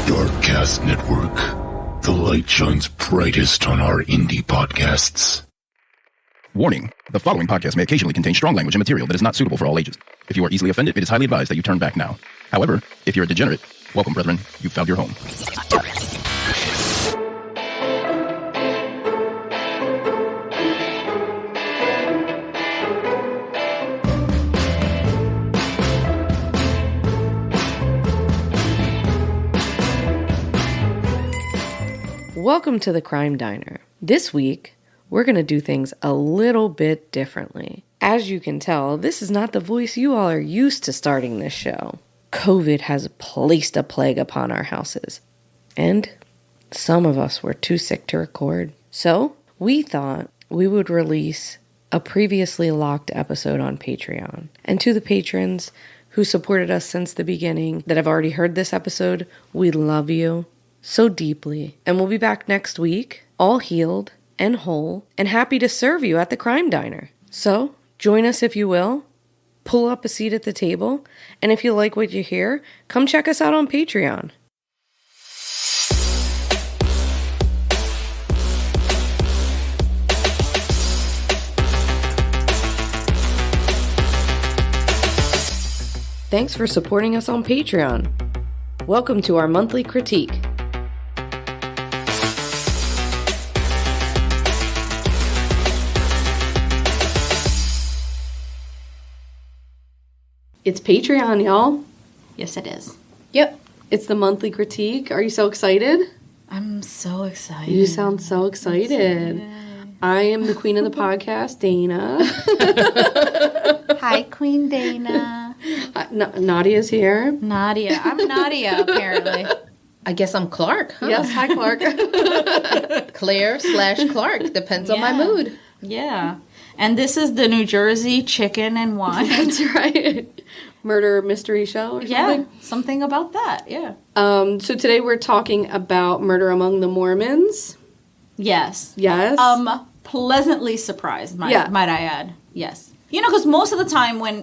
Darkcast Network. The light shines brightest on our indie podcasts. Warning. The following podcast may occasionally contain strong language and material that is not suitable for all ages. If you are easily offended, it is highly advised that you turn back now. However, if you're a degenerate, welcome, brethren. You've found your home. Welcome to the Crime Diner. This week, we're going to do things a little bit differently. As you can tell, this is not the voice you all are used to starting this show. COVID has placed a plague upon our houses, and some of us were too sick to record. So, we thought we would release a previously locked episode on Patreon. And to the patrons who supported us since the beginning that have already heard this episode, we love you so deeply. And we'll be back next week, all healed and whole, and happy to serve you at the Crime Diner. So, join us if you will. Pull up a seat at the table. And if you like what you hear, come check us out on Patreon. Thanks for supporting us on Patreon. Welcome to our monthly critique. It's Patreon, y'all. Yes, it is. Yep. It's the monthly critique. Are you so excited? I'm so excited. You sound so excited. I am the queen of the podcast, Dana. Hi, Queen Dana. Nadia's here. Nadia. I'm Nadia, apparently. I guess I'm Clark, huh? Yes, hi, Clark. Claire/Clark. Depends on my mood. Yeah. And this is the New Jersey Chicken and Wine. That's right. Murder mystery show or something? Yeah, something about that, yeah. So today we're talking about Murder Among the Mormons. Yes. Yes. Pleasantly surprised, might I add. Yes. You know, because most of the time when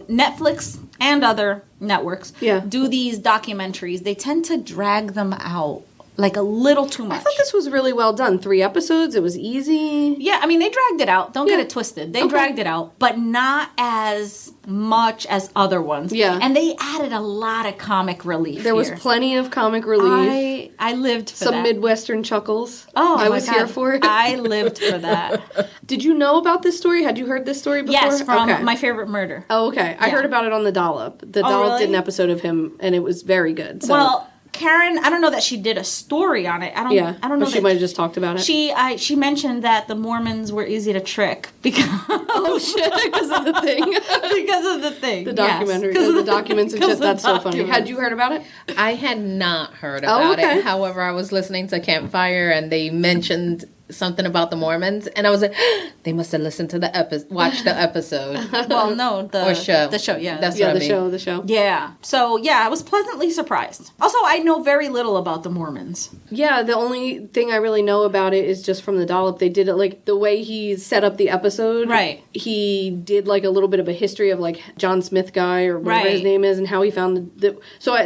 Netflix and other networks do these documentaries, they tend to drag them out like a little too much. I thought this was really well done. 3 episodes. It was easy. Yeah, I mean, they dragged it out. Don't get it twisted. They dragged it out, but not as much as other ones. Yeah. And they added a lot of comic relief There was plenty of comic relief. I lived for Some that. Midwestern chuckles. Oh, I was here for it. I lived for that. Did you know about this story? Had you heard this story before? Yes, from My Favorite Murder. Oh, okay. I heard about it on The Dollop. The Dollop really? did an episode of him, and it was very good. So. Well, Karen, I don't know that she did a story on it. I don't know. She might have just talked about it. She mentioned that the Mormons were easy to trick because because of the thing. Because of the thing. The documentary, the documents and shit. That's so funny. Had you heard about it? I had not heard about it. However, I was listening to Campfire and they mentioned something about the Mormons, and I was like, they must have listened to watched the episode. Well, no, the show. Yeah. That's what I mean. The show. Yeah. So, yeah, I was pleasantly surprised. Also, I know very little about the Mormons. Yeah, the only thing I really know about it is just from the Dollop. They did it, like, the way he set up the episode. Right. He did, like, a little bit of a history of, like, John Smith guy or whatever his name is and how he found the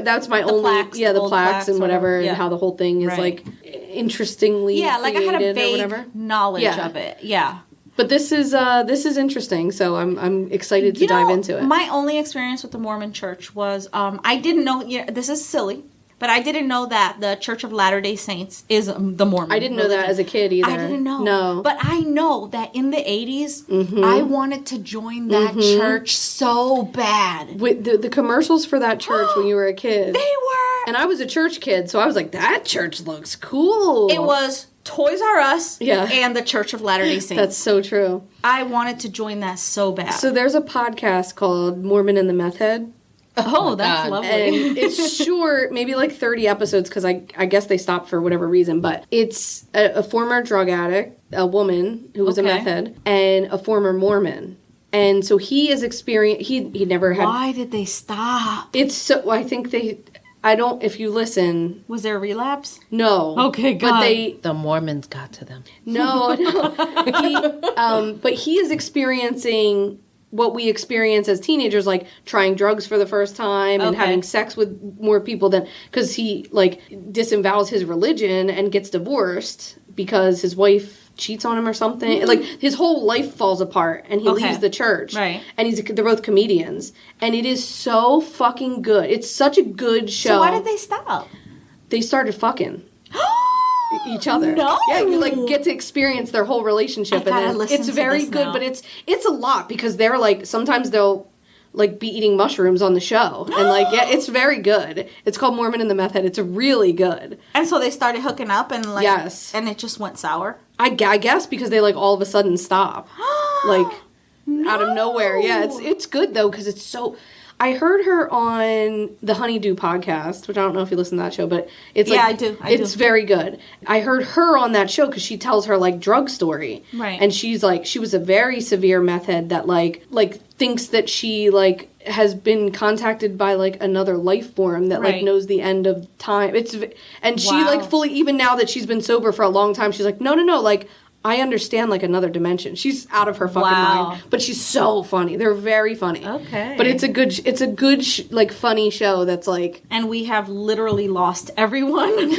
that's my only... Plaques, the plaques and whatever, and how the whole thing is, like, interestingly like I had a vague whatever. knowledge of it. Yeah. But this is interesting, so I'm excited to dive into it. My only experience with the Mormon Church was I didn't know. This is silly, but I didn't know that the Church of Latter-day Saints is the Mormon. I didn't know that as a kid either. I didn't know. No, but I know that in the 80s, I wanted to join that church so bad. With the commercials for that church when you were a kid, they were, and I was a church kid, so I was like, that church looks cool. It was Toys R Us Yeah. and the Church of Latter-day Saints. That's so true. I wanted to join that so bad. So there's a podcast called Mormon and the Meth Head. Oh, that's God. lovely. And it's short, maybe like 30 episodes, because I guess they stopped for whatever reason. But it's a former drug addict, a woman who was a meth head, and a former Mormon. And so he is experienced, he never had... Why did they stop? It's so, I think they... I don't, if you listen... Was there a relapse? No. Okay, good. But the Mormons got to them. No. But he is experiencing what we experience as teenagers, like trying drugs for the first time and having sex with more people than, because he like disavows his religion and gets divorced because his wife cheats on him or something. Like his whole life falls apart and he leaves the church. Right. And they're both comedians. And it is so fucking good. It's such a good show. So why did they stop? They started fucking each other. No. Yeah, you like get to experience their whole relationship, and then it's very good. Now. But it's a lot because they're like sometimes they'll like be eating mushrooms on the show, and like it's very good. It's called Mormon and the Meth Head. It's really good. And so they started hooking up, and like and it just went sour. I guess because they like all of a sudden stop, like out of nowhere. Yeah, it's good though because it's so. I heard her on the Honeydew podcast, which I don't know if you listen to that show, but it's like, I do. It's very good. I heard her on that show because she tells her like drug story, right? And she's like, she was a very severe meth head that like thinks that she like has been contacted by like another life form that like knows the end of time. She like fully, even now that she's been sober for a long time, she's like, no, like. I understand, like, another dimension. She's out of her fucking mind. But she's so funny. They're very funny. Okay. But it's a good, like, funny show that's, like... And we have literally lost everyone.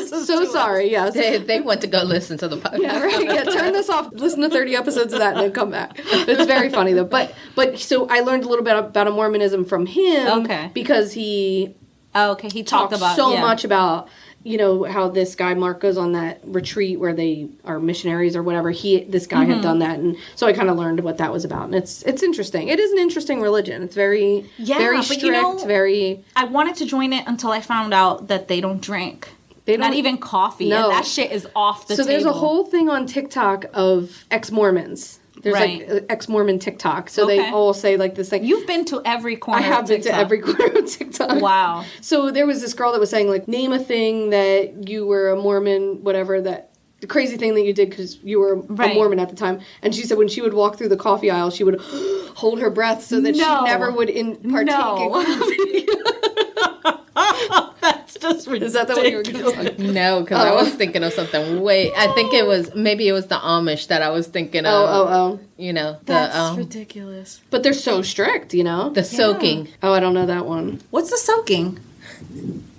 So sorry, yes. They went to go listen to the podcast. Yeah, right. Yeah, turn this off, listen to 30 episodes of that, and then come back. It's very funny, though. But so I learned a little bit about a Mormonism from him. Okay. Because he... he talked about... so much about... You know, how this guy, Mark, goes on that retreat where they are missionaries or whatever. This guy had done that. And so I kind of learned what that was about. And it's interesting. It is an interesting religion. It's very strict, very... I wanted to join it until I found out that they don't drink. Not even coffee. No. And that shit is off the table. So there's a whole thing on TikTok of ex-Mormons. There's like ex-Mormon TikTok. So they all say like this thing. You've been to every corner of TikTok. I have been to every corner of TikTok. Wow. So there was this girl that was saying like, name a thing that you were a Mormon, whatever, that the crazy thing that you did because you were a Mormon at the time. And she said when she would walk through the coffee aisle, she would hold her breath so that she never would partake in coffee. That's just ridiculous. Is that the one you were going to say? No, because I was thinking of something I think maybe it was the Amish that I was thinking of. Oh. You know. That's ridiculous. But they're so strict, you know? The soaking. Oh, I don't know that one. What's the soaking?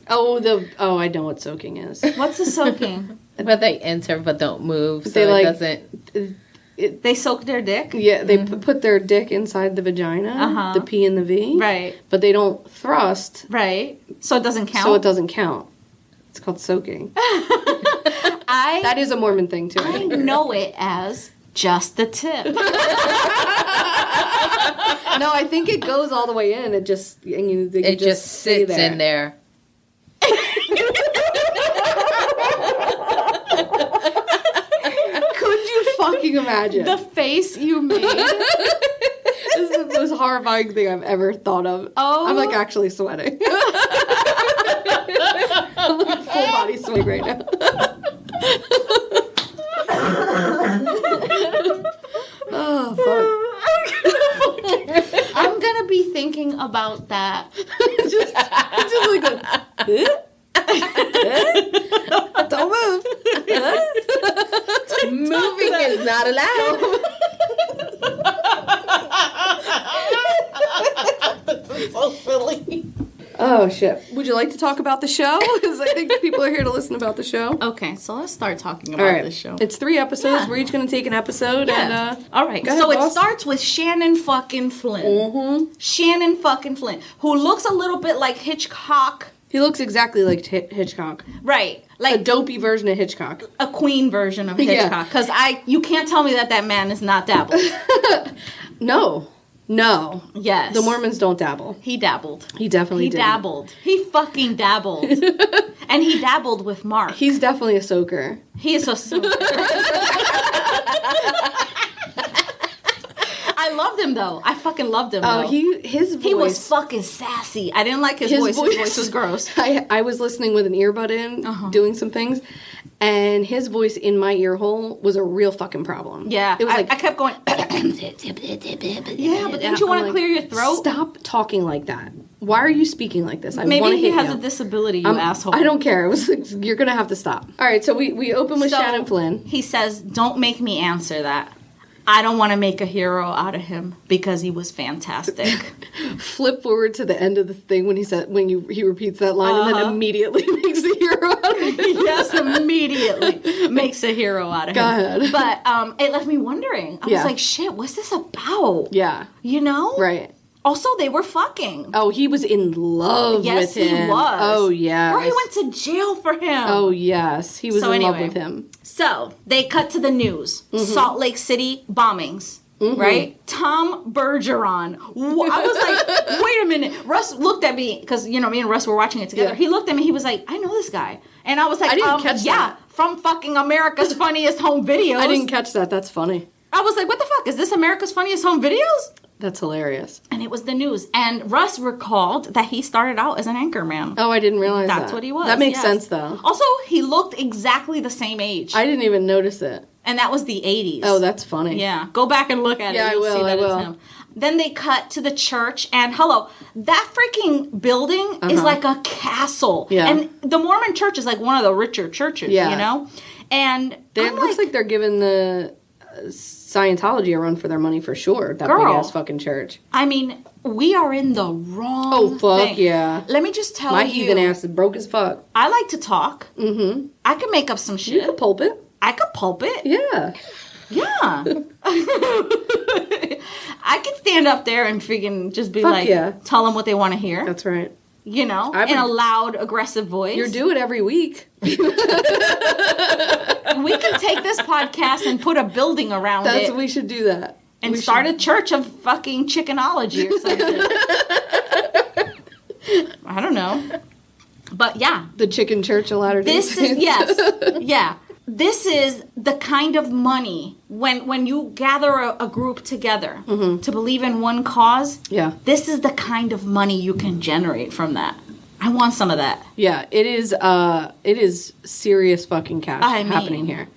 I know what soaking is. What's the soaking? Where they enter but don't move, so they, it doesn't... They soak their dick? Yeah, they put their dick inside the vagina, the P and the V. Right. But they don't thrust. Right. So it doesn't count? It's called soaking. That is a Mormon thing, too. I know it as just the tip. No, I think it goes all the way in. It just... It just sits in there. Fucking imagine the face you made. This is the most horrifying thing I've ever thought of. I'm like actually sweating. I'm like full body sweating right now. Oh fuck! I'm gonna be thinking about that. just like don't move. Moving is not allowed. This is so silly. Oh shit! Would you like to talk about the show? Because I think people are here to listen about the show. Okay, so let's start talking about the show. It's 3 episodes. Yeah. We're each going to take an episode. Yeah. And, all right. So it starts with Shannon fucking Flynn. Mm-hmm. Shannon fucking Flynn, who looks a little bit like Hitchcock. He looks exactly like Hitchcock. Right. Like a dopey version of Hitchcock. A queen version of Hitchcock. Because you can't tell me that man is not dabbled. No. Yes. The Mormons don't dabble. He dabbled. He definitely did. He dabbled. He fucking dabbled. And he dabbled with Mark. He's definitely a soaker. He is a soaker. I loved him though. I fucking loved him though. His voice. He was fucking sassy. I didn't like his voice. His voice was gross. I was listening with an earbud in, doing some things, and his voice in my ear hole was a real fucking problem. Yeah. It was I kept going. Yeah, but didn't you want to clear your throat? Stop talking like that. Why are you speaking like this? Maybe he has a disability, you asshole. I don't care. It was like, you're going to have to stop. All right, so we open with Shannon Flynn. He says, don't make me answer that. I don't want to make a hero out of him because he was fantastic. Flip forward to the end of the thing when he repeats that line and then immediately makes a hero out of him. Yes, immediately makes a hero out of him. Go ahead. But it left me wondering. I was like, shit, what's this about? Yeah. You know? Right. Also, they were fucking. Oh, he was in love with him. Yes, he was. Oh, yeah. Girl, he went to jail for him. Oh, yes. He was in love with him. So, they cut to the news. Salt Lake City bombings. Right? Tom Bergeron. I was like, wait a minute. Russ looked at me, because, me and Russ were watching it together. Yeah. He looked at me, he was like, I know this guy. And I was like, I didn't catch that. Yeah, from fucking America's Funniest Home Videos. I didn't catch that. That's funny. I was like, what the fuck? Is this America's Funniest Home Videos? That's hilarious. And it was the news. And Russ recalled that he started out as an anchorman. Oh, I didn't realize that. That's what he was. That makes sense, though. Also, he looked exactly the same age. I didn't even notice it. And that was the 80s. Oh, that's funny. Yeah. Go back and look at it. Yeah, I will. It's him. Then they cut to the church, and that freaking building is like a castle. Yeah. And the Mormon church is like one of the richer churches, And it looks like they're giving the Scientology a run for their money for sure. That big-ass fucking church. I mean, we are in the wrong thing. Yeah. Let me just tell you. My heathen ass is broke as fuck. I like to talk. Mm-hmm. I can make up some shit. You can pulpit. I could pulpit. Yeah. Yeah. I could stand up there and freaking just be tell them what they want to hear. That's right. In a loud, aggressive voice. You do it every week. We can take this podcast and put a building around it. We should do that. And start a church of fucking chickenology or something. I don't know. But yeah. The chicken church of Latter-day This is, yes. Yeah. This is the kind of money, when you gather a group together to believe in one cause, this is the kind of money you can generate from that. I want some of that. Yeah, it is serious fucking cash happening here.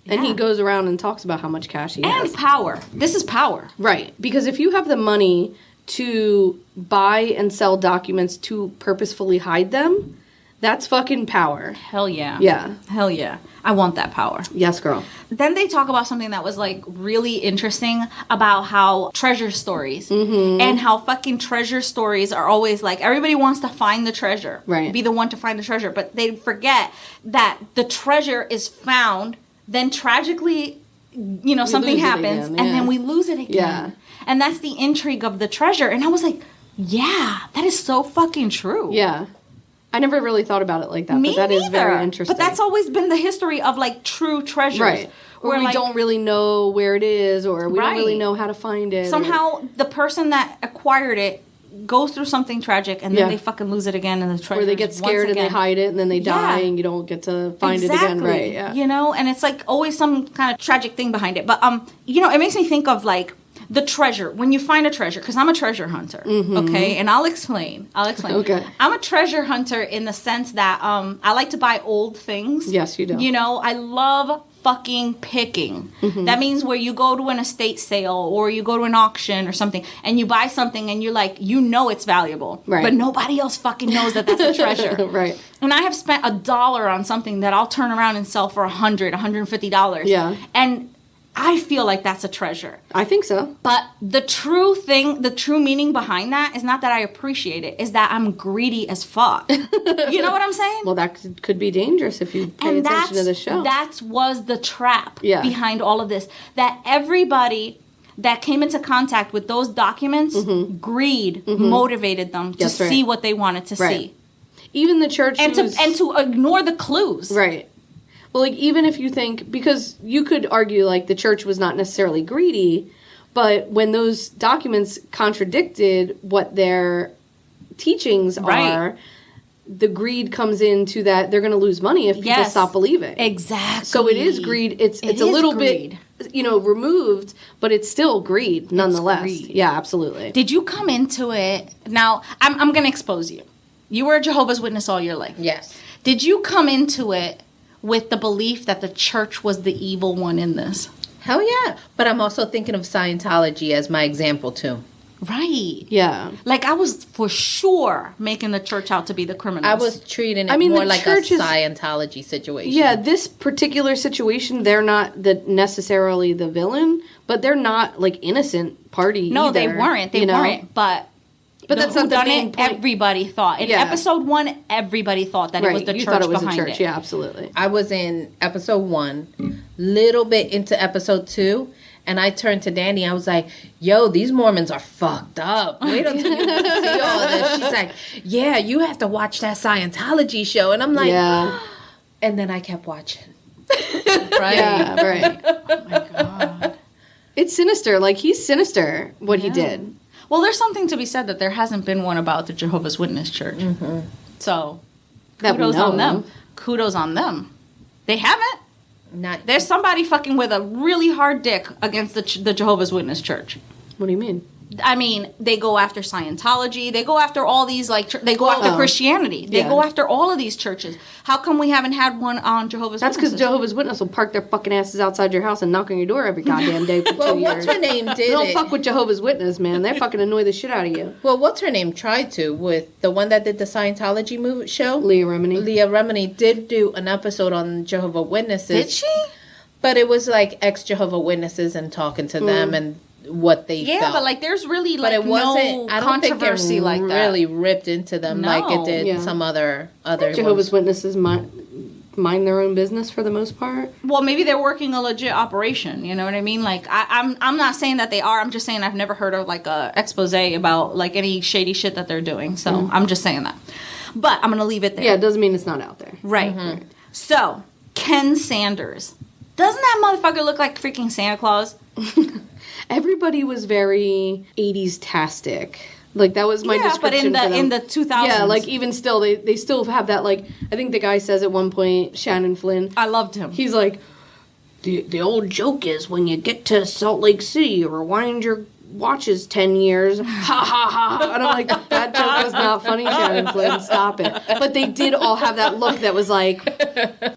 Yeah. And he goes around and talks about how much cash he has. And power. This is power. Right. Because if you have the money to buy and sell documents to purposefully hide them, that's fucking power. Hell yeah. Yeah. Hell yeah. I want that power. Yes, girl. Then they talk about something that was like really interesting about how treasure stories and how fucking treasure stories are always like everybody wants to find the treasure. Right. Be the one to find the treasure. But they forget that the treasure is found, then tragically, something happens and then we lose it again. Yeah. And that's the intrigue of the treasure. And I was like, yeah, that is so fucking true. Yeah. I never really thought about it like that, but that is very interesting. But that's always been the history of, like, true treasures. Right. Where we don't really know where it is, or we don't really know how to find it. Somehow, the person that acquired it goes through something tragic, and then they fucking lose it again, and the treasure. Or they get scared and they hide it, and then they die, and you don't get to find it again. Right, yeah. And it's, like, always some kind of tragic thing behind it. But, it makes me think of, like, the treasure, when you find a treasure, because I'm a treasure hunter, okay? And I'll explain. Okay. I'm a treasure hunter in the sense that I like to buy old things. Yes, you do. I love fucking picking. That means where you go to an estate sale or you go to an auction or something and you buy something and you're like, it's valuable. Right. But nobody else fucking knows that that's a treasure. Right. And I have spent $1 on something that I'll turn around and sell for $100, $150. Yeah. And I feel like that's a treasure. I think so. But the true meaning behind that is not that I appreciate it, is that I'm greedy as fuck. You know what I'm saying? Well, that could be dangerous if you pay attention to the show. That was the trap behind all of this. That everybody that came into contact with those documents, greed motivated them to see what they wanted to see. Even the church and to ignore the clues. Right. Well, like, even if you think, because you could argue, like, the church was not necessarily greedy, but when those documents contradicted what their teachings are, the greed comes into that they're going to lose money if people stop believing. Exactly. So it is greed. It's a little bit, removed, but it's still greed, nonetheless. Greed. Yeah, absolutely. Did you come into it? Now, I'm going to expose you. You were a Jehovah's Witness all your life. Yes. Did you come into it with the belief that the church was the evil one in this? Hell yeah. But I'm also thinking of Scientology as my example, too. Right. Yeah. Like, I was for sure making the church out to be the criminals. I was treating it more like a Scientology situation. Yeah, this particular situation, they're not necessarily the villain, but they're not, like, innocent party either. They weren't. They weren't, but that's not the main point. Everybody thought. In episode 1, everybody thought that it was the church behind it. You thought it was the church, yeah, absolutely. I was in episode 1, little bit into episode 2, and I turned to Danny. I was like, yo, these Mormons are fucked up. Wait until you see all this. She's like, yeah, you have to watch that Scientology show. And I'm like, yeah. And then I kept watching. Right. Yeah, right. Oh, my God. It's sinister. Like, he's sinister, what he did. Well, there's something to be said that there hasn't been one about the Jehovah's Witness Church. Mm-hmm. So, kudos on them. Kudos on them. They haven't. There's somebody fucking with a really hard dick against the Jehovah's Witness Church. What do you mean? I mean, they go after Scientology. They go after all these, like, they go after Christianity. They go after all of these churches. How come we haven't had one on Jehovah's Witnesses? That's because Jehovah's Witnesses will park their fucking asses outside your house and knock on your door every goddamn day for 2 years. What's her name did Don't fuck with Jehovah's Witnesses, man. They fucking annoy the shit out of you. Well, what's her name tried to with the one that did the Scientology show? Leah Remini. Leah Remini did do an episode on Jehovah's Witnesses. Did she? But it was like ex-Jehovah's Witnesses and talking to them and what they felt. Yeah, but like there's really like no controversy like that. Really ripped into them like it did some other Jehovah's Witnesses mind their own business for the most part. Well, maybe they're working a legit operation. You know what I mean? Like I'm not saying that they are. I'm just saying I've never heard of like a expose about like any shady shit that they're doing. So I'm just saying that. But I'm gonna leave it there. Yeah, it doesn't mean it's not out there. Right. Mm-hmm. So Ken Sanders. Doesn't that motherfucker look like freaking Santa Claus? Everybody was very 80s-tastic. Like, that was my description but in the 2000s. Yeah, like, even still, they still have that, like, I think the guy says at one point, Shannon Flynn. I loved him. He's like, the old joke is when you get to Salt Lake City, you rewind your watches 10 years. Ha, ha, ha. And I'm like, that joke was not funny, Shannon Flynn. Stop it. But they did all have that look that was like,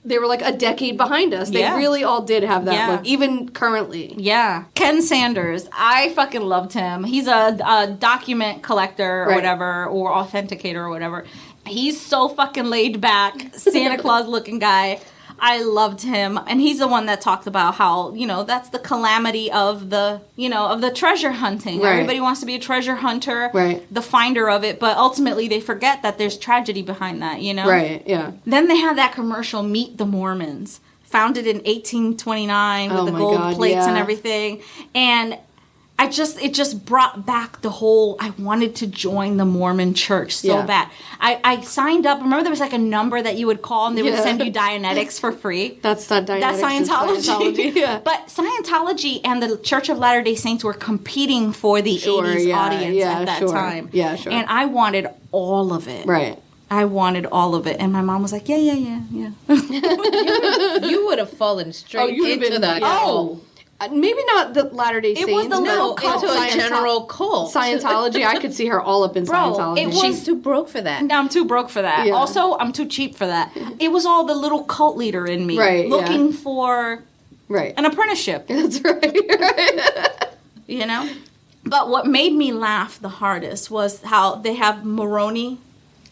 they were like a decade behind us. They really all did have that look, even currently. Yeah. Ken Sanders. I fucking loved him. He's a document collector or whatever, or authenticator or whatever. He's so fucking laid back, Santa Claus looking guy. I loved him, and he's the one that talked about how, you know, that's the calamity of the, you know, of the treasure hunting. Right. Everybody wants to be a treasure hunter, the finder of it, but ultimately they forget that there's tragedy behind that, you know? Right, yeah. Then they had that commercial, Meet the Mormons, founded in 1829 with the gold plates and everything, and it just brought back the whole, I wanted to join the Mormon church so bad. I signed up. Remember there was like a number that you would call and they would send you Dianetics for free? That's not Dianetics. That's Scientology. But Scientology and the Church of Latter-day Saints were competing for the 80s audience at that time. Yeah, sure. And I wanted all of it. Right. I wanted all of it. And my mom was like, yeah. You would have fallen straight into that. Oh. Maybe not the Latter-day Saints. It was the little cult. Into a general cult. Scientology. I could see her all up in Scientology. She's too broke for that. No, I'm too broke for that. Yeah. Also, I'm too cheap for that. It was all the little cult leader in me. Looking for an apprenticeship. That's right. You know? But what made me laugh the hardest was how they have Moroni.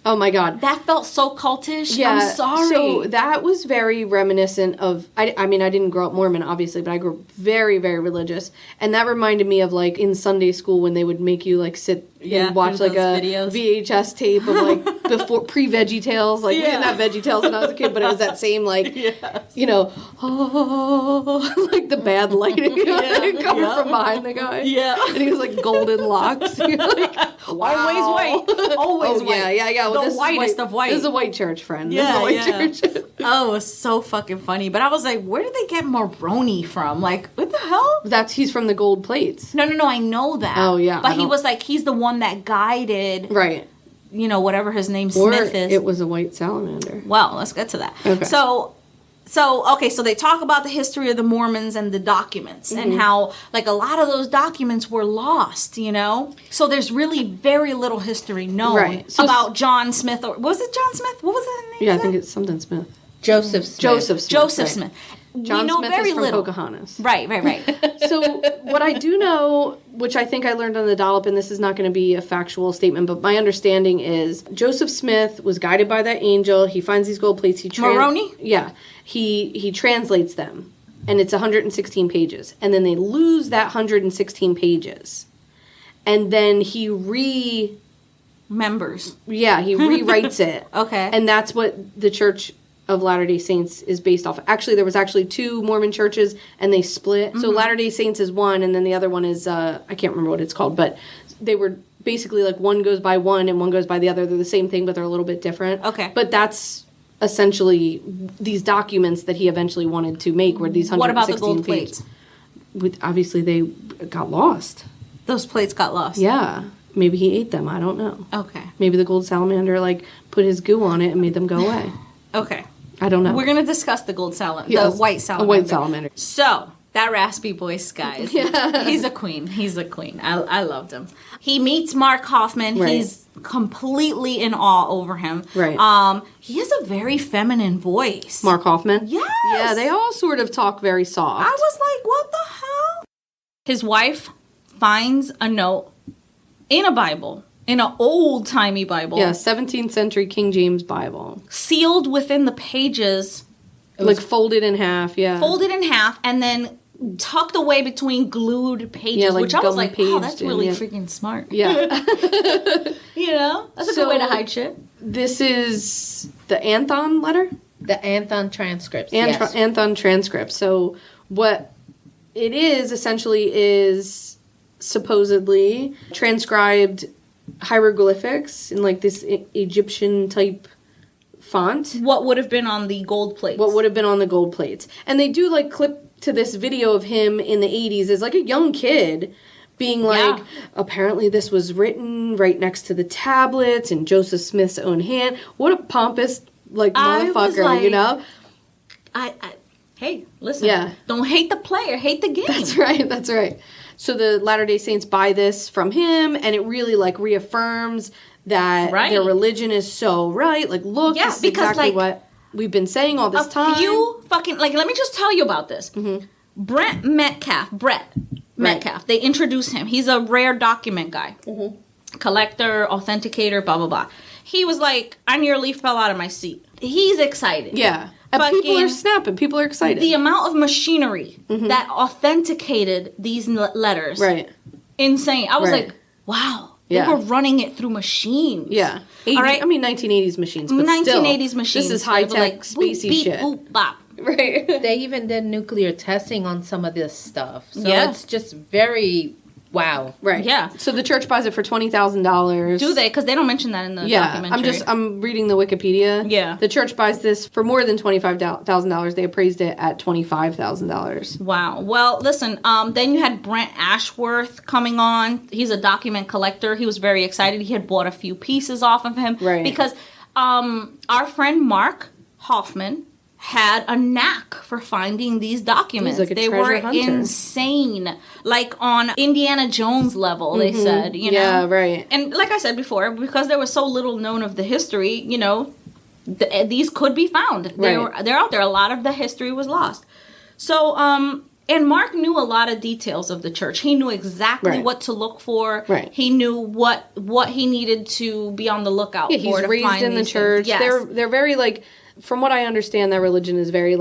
Oh my God. That felt so cultish. Yeah. I'm sorry. So that was very reminiscent of, I mean, I didn't grow up Mormon, obviously, but I grew up very, very religious. And that reminded me of, like, in Sunday school when they would make you, like, sit and watch, like, a VHS tape of, like, before pre-Veggie Tales. Like, we didn't have Veggie Tales when I was a kid, but it was that same, like, you know, like the bad lighting coming from behind the guy. Yeah. And he was, like, golden locks. Like, wow. Always white. Always white. Yeah. The whitest of white. This is a white church, friend. Yeah, this is a white church. Oh, it was so fucking funny. But I was like, where did they get Moroni from? Like, what the hell? He's from the gold plates. No, I know that. Oh, yeah. But he was like, he's the one that Guided. Right. You know, whatever his name Smith is. It was a white salamander. Well, let's get to that. Okay. So they talk about the history of the Mormons and the documents and how, like, a lot of those documents were lost, you know? So there's really very little history known about John Smith. Or was it John Smith? What was his name? Yeah, I think it's something Smith. Joseph Smith. Joseph Smith. John know Smith very is from little. Pocahontas. Right. So what I do know, which I think I learned on the dollop, and this is not going to be a factual statement, but my understanding is Joseph Smith was guided by that angel. He finds these gold plates. Moroni? Yeah. He translates them, and it's 116 pages. And then they lose that 116 pages. And then he rewrites it. Okay. And that's what the Church of Latter-day Saints is based off. Actually, there was actually 2 Mormon churches, and they split. Mm-hmm. So Latter-day Saints is one, and then the other one is, I can't remember what it's called, but they were basically like one goes by one and one goes by the other. They're the same thing, but they're a little bit different. Okay. But that's essentially these documents that he eventually wanted to make were these 116 What about the gold plates? Obviously, they got lost. Those plates got lost. Yeah. Maybe he ate them. I don't know. Okay. Maybe the gold salamander, put his goo on it and made them go away. Okay. I don't know. We're going to discuss the gold salamander. Yes, the white salamander. A white salamander. So, that raspy voice, guys. He's a queen. I loved him. He meets Mark Hoffman. Right. He's completely in awe over him. Right. He has a very feminine voice. Mark Hoffman? Yes. Yeah, they all sort of talk very soft. I was like, what the hell? His wife finds a note in a Bible. In an old-timey Bible. Yeah, 17th century King James Bible. Sealed within the pages. Folded in half, yeah. Folded in half, and then tucked away between glued pages, Yeah, which I was like, wow, that's in, really yeah. freaking smart. Yeah. That's a good way to hide shit. This is the Anthon letter? The Anthon transcripts, Anthon transcripts. So what it is, essentially, is supposedly transcribed hieroglyphics in this Egyptian type font. What would have been on the gold plates. And they do clip to this video of him in the 80s as a young kid being apparently this was written right next to the tablets in Joseph Smith's own hand. What a pompous motherfucker, you know? Hey, listen. Yeah. Don't hate the player, hate the game. That's right. So the Latter-day Saints buy this from him, and it really reaffirms that their religion is so right. Look, this is exactly what we've been saying all this time. Let me just tell you about this. Mm-hmm. Brett Metcalf, they introduce him. He's a rare document guy. Mm-hmm. Collector, authenticator, blah, blah, blah. He was like, I nearly fell out of my seat. He's excited. Yeah. And people are snapping. People are excited. The amount of machinery that authenticated these letters. Right. Insane. I was like, wow. Yeah. They were running it through machines. Yeah. All right. 1980s machines, but 1980s machines. This is high-tech, spacey boop, shit. Boop, bop. Right. They even did nuclear testing on some of this stuff. So it's just very... Wow. Right. Yeah. So the church buys it for $20,000. Do they? Because they don't mention that in the documentary. I'm reading the Wikipedia. Yeah. The church buys this for more than $25,000. They appraised it at $25,000. Wow. Well, listen, then you had Brent Ashworth coming on. He's a document collector. He was very excited. He had bought a few pieces off of him. Right. Because our friend Mark Hoffman had a knack for finding these documents. They were insane. On Indiana Jones level, they said, you know. Yeah, right. And like I said before, because there was so little known of the history, these could be found. They're out there. A lot of the history was lost. So, and Mark knew a lot of details of the church. He knew exactly what to look for. Right. He knew what he needed to be on the lookout for. He's raised in the church. Yes. They're very from what I understand, their religion is very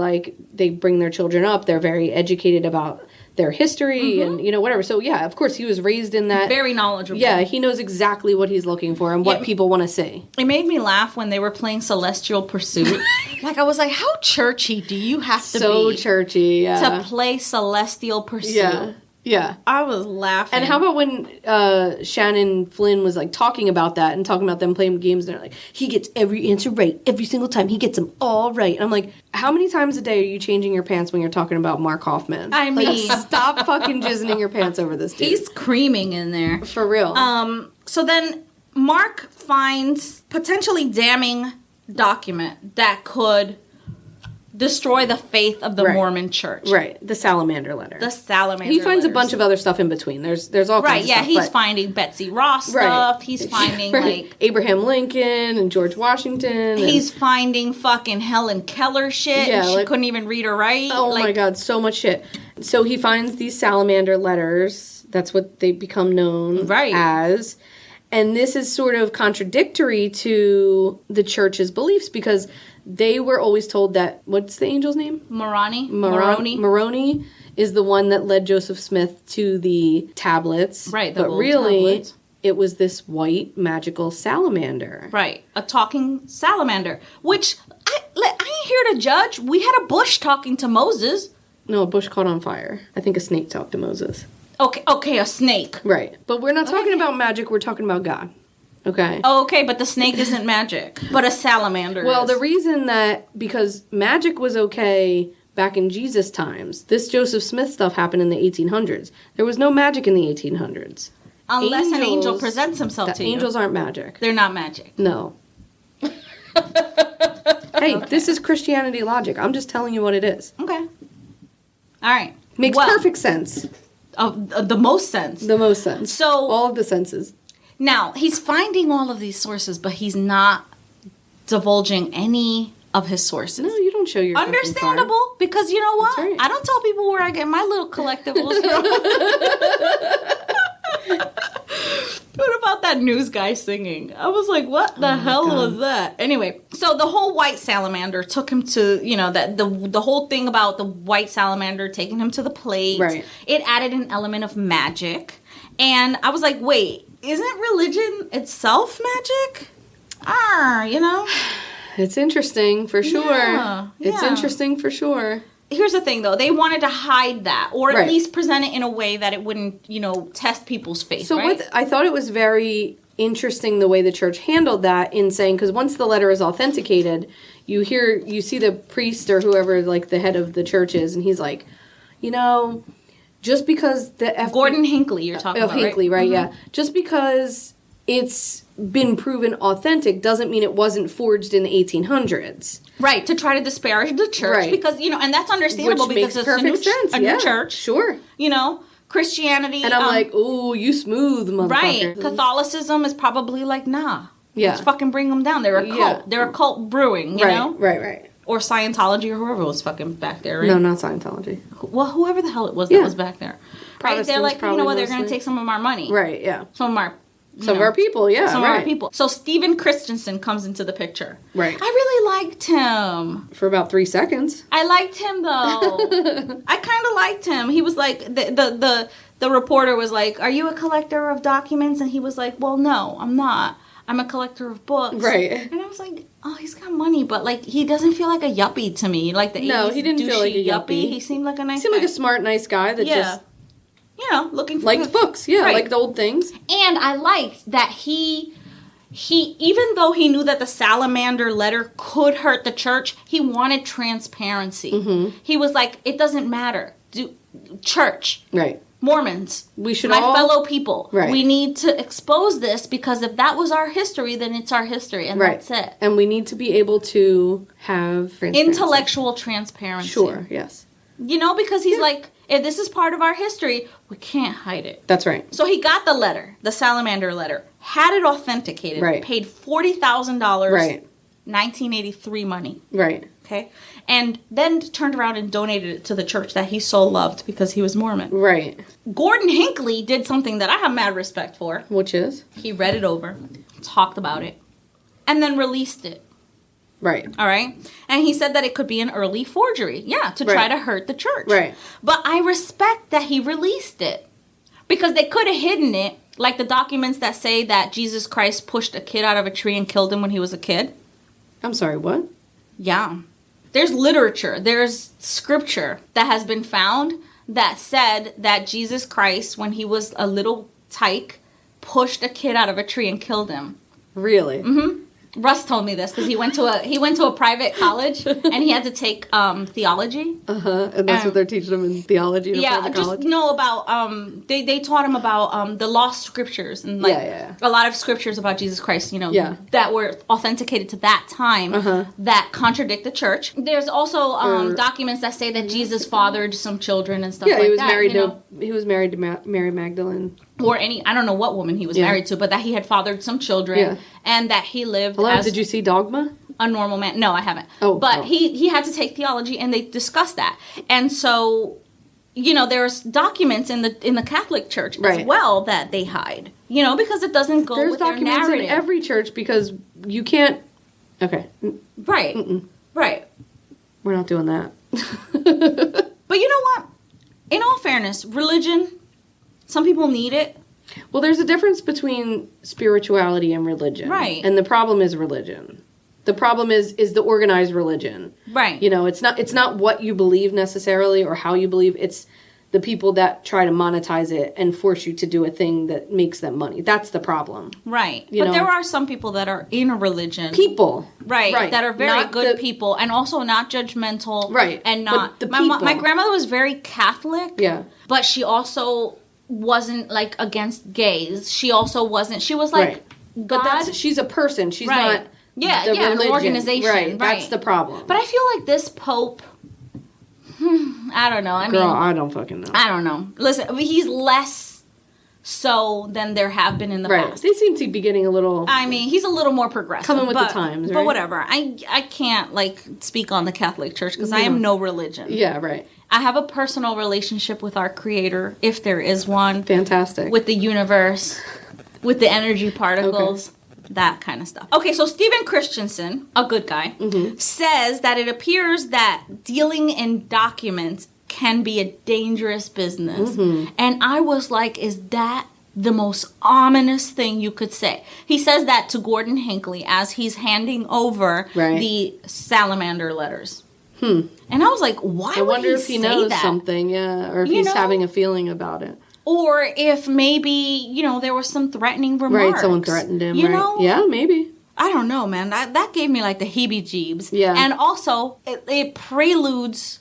they bring their children up. They're very educated about their history and whatever. So yeah, of course he was raised in that. Very knowledgeable. Yeah, he knows exactly what he's looking for and what people want to see. It made me laugh when they were playing Celestial Pursuit. I was like, how churchy do you have to be? So churchy, yeah. To play Celestial Pursuit. Yeah. Yeah. I was laughing. And how about when Shannon Flynn was talking about that and talking about them playing games and they're like, he gets every answer right every single time. He gets them all right. And I'm like, how many times a day are you changing your pants when you're talking about Mark Hoffman? I mean, stop fucking jizzing your pants over this dude. He's creaming in there. For real. So then Mark finds potentially damning document that could destroy the faith of the Mormon church. Right. The salamander letter. He finds a bunch of other stuff in between. There's all kinds of stuff. He's finding Betsy Ross stuff. He's finding, like... Abraham Lincoln and George Washington. He's finding fucking Helen Keller shit. Yeah, she couldn't even read or write. Oh, my God. So much shit. So he finds these salamander letters. That's what they become known as. And this is sort of contradictory to the church's beliefs because they were always told that, what's the angel's name? Moroni is the one that led Joseph Smith to the tablets. Right, but really, tablets. It was this white magical salamander. Right, a talking salamander, which I ain't here to judge. We had a bush talking to Moses. No, a bush caught on fire. I think a snake talked to Moses. Okay, a snake. Right. But we're not talking about magic, we're talking about God. Okay. Oh, okay, but the snake isn't magic. But a salamander is. The reason because magic was okay back in Jesus' times, this Joseph Smith stuff happened in the 1800s. There was no magic in the 1800s. Unless an angel presents himself to you. Angels aren't magic. They're not magic. No. Hey, this is Christianity logic. I'm just telling you what it is. Okay. All right. Makes perfect sense. The most sense. The most sense. So all of the senses. Now, he's finding all of these sources, but he's not divulging any of his sources. No, you don't show your Understandable, because you know what? Right. I don't tell people where I get my little collectibles from. What about that news guy singing? I was like, what the hell was that? Anyway, so the whole white salamander took him to, that the whole thing about the white salamander taking him to the plate. Right. It added an element of magic. And I was like, wait, isn't religion itself magic? It's interesting for sure. Yeah. It's interesting for sure. Here's the thing, though. They wanted to hide that, or at least present it in a way that it wouldn't, test people's faith. So I thought it was very interesting the way the church handled that in saying, because once the letter is authenticated, you see the priest or whoever, like the head of the church is, and he's like, just because the Gordon Hinckley, you're talking about, Hinckley, right? Mm-hmm. Yeah. Just because it's been proven authentic doesn't mean it wasn't forged in the 1800s. Right, to try to disparage the church because, and that's understandable because it's a new church. Sure. Christianity. And I'm like, ooh, you smooth, motherfucker. Right. Catholicism is probably like, nah. Yeah. Let's fucking bring them down. They're a cult. Yeah. They're a cult brewing, you know? Right. Or Scientology or whoever was fucking back there, right? No, not Scientology. Well, whoever the hell it was that was back there. Right? They're like, you know what, they're going to take some of our money. Right, yeah. Some of our people, yeah. Some of our people. So Stephen Christensen comes into the picture. Right. I really liked him. For about 3 seconds. I liked him, though. I kind of liked him. He was like, the reporter was like, are you a collector of documents? And he was like, well, no, I'm not. I'm a collector of books. Right. And I was like, oh, he's got money, but like he doesn't feel like a yuppie to me. Like the 80s No, he didn't feel like a yuppie. He seemed like a nice guy. He seemed like a smart, nice guy that just... looking for liked books, liked old things. And I liked that he even though he knew that the salamander letter could hurt the church, he wanted transparency. Mm-hmm. He was like, it doesn't matter. Church. Right. Mormons. We should my fellow people. Right. We need to expose this because if that was our history, then it's our history and that's it. And we need to be able to have intellectual transparency. Sure, yes. Because he's like, if this is part of our history, we can't hide it. That's right. So he got the letter, the salamander letter, had it authenticated, paid $40,000, 1983 money. Right. Okay? And then turned around and donated it to the church that he so loved because he was Mormon. Right. Gordon Hinckley did something that I have mad respect for. Which is? He read it over, talked about it, and then released it. Right. All right? And he said that it could be an early forgery. Yeah, to try to hurt the church. Right. But I respect that he released it. Because they could have hidden it, like the documents that say that Jesus Christ pushed a kid out of a tree and killed him when he was a kid. I'm sorry, what? Yeah. There's literature, there's scripture that has been found that said that Jesus Christ, when he was a little tyke, pushed a kid out of a tree and killed him. Really? Mm-hmm. Russ told me this because he went to a private college and he had to take theology. And that's what they're teaching him in theology. Yeah, just know about they taught him about the lost scriptures and a lot of scriptures about Jesus Christ. That were authenticated to that time that contradict the church. There's also documents that say that Jesus fathered some children and stuff like that. He was married to Mary Magdalene. Or I don't know what woman he was married to, but that he had fathered some children and that he lived as... Did you see Dogma? A normal man. No, I haven't. But he had to take theology and they discussed that. And so, there's documents in the Catholic Church as well that they hide. Because it doesn't go with their narrative. There's documents in every church because you can't... Okay. Right. Right. We're not doing that. But you know what? In all fairness, religion... Some people need it. Well, there's a difference between spirituality and religion. Right. And the problem is religion. The problem is the organized religion. Right. It's not what you believe necessarily or how you believe. It's the people that try to monetize it and force you to do a thing that makes them money. That's the problem. Right. But there are some people that are in a religion. People. Right. That are very good people and also not judgmental. Right. And not... But the people. My grandmother was very Catholic. Yeah. But she also... wasn't against gays. She also wasn't. She was like, God. But she's a person. She's not an organization. Right. That's the problem. But I feel like this Pope, I don't know. Girl, I don't fucking know. I don't know. Listen, he's less so than there have been in the past. They seem to be getting a little... he's a little more progressive. Coming with the times, right? But whatever. I can't speak on the Catholic Church because I am no religion. Yeah, right. I have a personal relationship with our Creator, if there is one. Fantastic. With the universe, with the energy particles, that kind of stuff. Okay, so Stephen Christensen, a good guy, says that it appears that dealing in documents can be a dangerous business. And I was like, is that the most ominous thing you could say? He says that to Gordon Hinckley as he's handing over the salamander letters. And I was like, why I would wonder he if he say knows that? something, or if he's having a feeling about it. Or if maybe, there was some threatening remarks. Right, someone threatened him, know? Yeah, maybe. I don't know, man. That gave me the heebie-jeebs. Yeah. And also, it preludes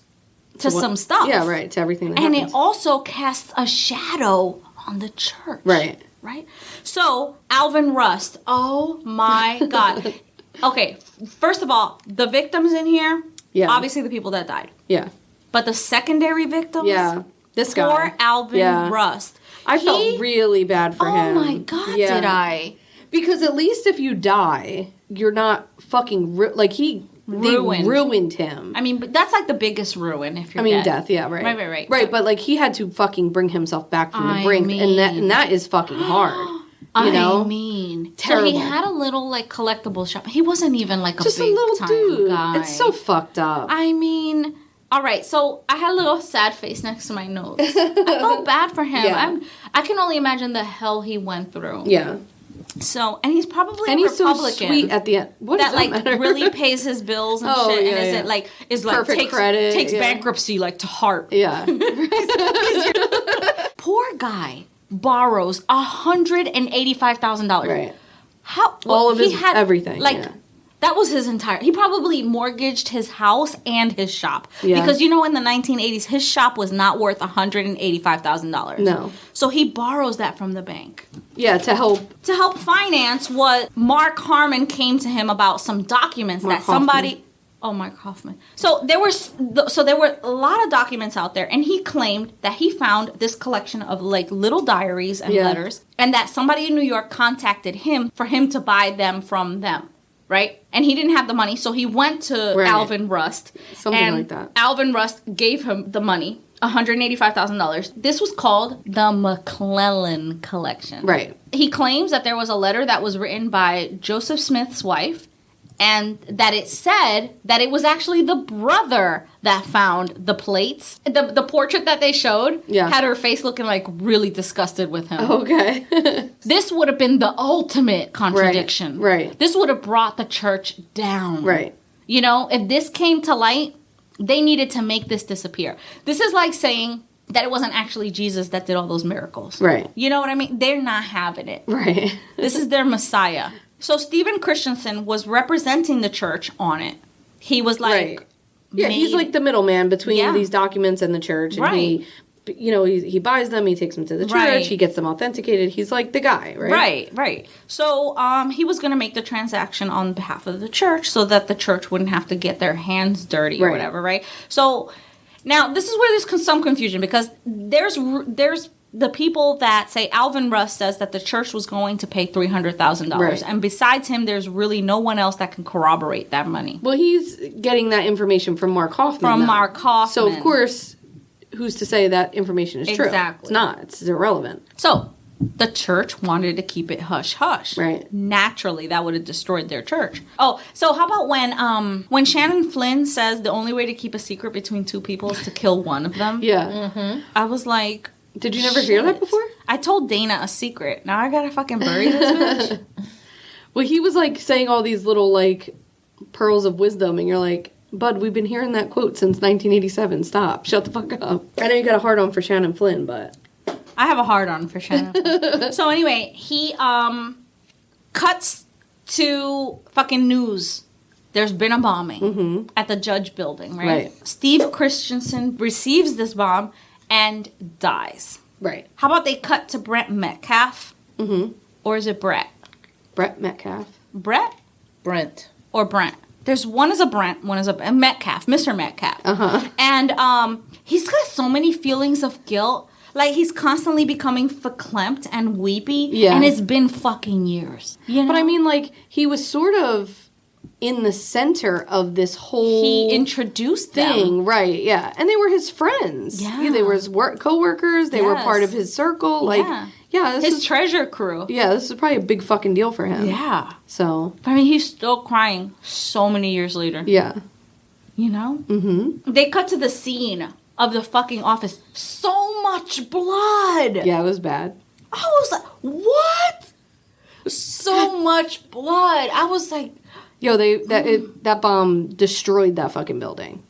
to some stuff. Yeah, right, to everything that happens. happens. It also casts a shadow on the church. Right. Right? So, Alvin Rust. Oh, my God. Okay, first of all, the victims in here... Yeah. Obviously the people that died. Yeah. But the secondary victims? Yeah. This guy. Poor Alvin Rust. I felt really bad for him. Oh my God, did I? Because at least if you die, you're not fucking... They ruined him. I mean, but that's the biggest ruin if you're dead. Death, yeah, right. Right. Right, but he had to fucking bring himself back from the brink. And that is fucking hard. I mean, terrible. So he had a little collectible shop. He wasn't even a just big a little time dude. Guy. It's so fucked up. I mean, all right. So I had a little sad face next to my nose. I felt bad for him. Yeah. I can only imagine the hell he went through. Yeah. So and he's probably he's Republican. So sweet at the end. What does that matter? Really pays his bills and shit, and perfect credit, takes bankruptcy to heart. Yeah. Poor guy. Borrows $185,000. Right. How? All of his everything. That was his entire... He probably mortgaged his house and his shop. Yeah. Because, in the 1980s, his shop was not worth $185,000. No. So he borrows that from the bank. Yeah, to help... To help finance what Mark Harmon came to him about some documents that somebody... Oh, Mark Hoffman. So there were a lot of documents out there, and he claimed that he found this collection of little diaries and letters, and that somebody in New York contacted him for him to buy them from them, right? And he didn't have the money, so he went to Alvin Rust. Something like that. Alvin Rust gave him the money, $185,000. This was called the McClellan Collection. Right. He claims that there was a letter that was written by Joseph Smith's wife, and that it said that it was actually the brother that found the plates. The portrait that they showed had her face looking really disgusted with him. Okay. This would have been the ultimate contradiction. Right. This would have brought the church down. Right. If this came to light, they needed to make this disappear. This is like saying that it wasn't actually Jesus that did all those miracles. Right. You know what I mean? They're not having it. Right. This is their Messiah. So Stephen Christensen was representing the church on it. He was like... Yeah, he's like the middleman between these documents and the church. And right. He buys them, he takes them to the church, he gets them authenticated. He's like the guy, right? Right. So he was going to make the transaction on behalf of the church so that the church wouldn't have to get their hands dirty or whatever, right? So now this is where there's some confusion because there's the people that say Alvin Russ says that the church was going to pay $300,000. Right. And besides him, there's really no one else that can corroborate that money. Well, he's getting that information from Mark Hoffman. Mark Hoffman. So, of course, who's to say that information is true? Exactly. It's not. It's irrelevant. So, the church wanted to keep it hush-hush. Right. Naturally, that would have destroyed their church. Oh, so how about when Shannon Flynn says the only way to keep a secret between two people is to kill one of them? Yeah. Mm-hmm. I was like... Did you never hear that before? I told Dana a secret. Now I gotta fucking bury this bitch. Well, he was like saying all these little like pearls of wisdom, and you're like, Bud, we've been hearing that quote since 1987. Stop. Shut the fuck up. I know you got a hard on for Shannon Flynn, but I have a hard on for Shannon Flynn. So anyway, he cuts to fucking news. There's been a bombing at the Judge Building, right? Steve Christensen receives this bomb and dies. Right. How about they cut to Brent Metcalf? Mm-hmm. Or is it Brett? Brett Metcalf. Brett? Brent. Or Brent. There's one is a Brent, one is a Metcalf, Mr. Metcalf. Uh-huh. And he's got so many feelings of guilt. Like, he's constantly becoming verklempt and weepy. Yeah. And it's been fucking years. You know? But I mean, like, he was sort of in the center of this whole he introduced thing, them. Right? Yeah, and they were his friends. Yeah, they were his co-workers. They were part of his circle. Like, this his treasure crew. Yeah, this is probably a big fucking deal for him. Yeah. So, I mean, he's still crying so many years later. Yeah. You know. Mm-hmm. They cut to the scene of the fucking office. So much blood. Yeah, it was bad. I was like, what? So much blood. I was like. Yo, that bomb destroyed that fucking building.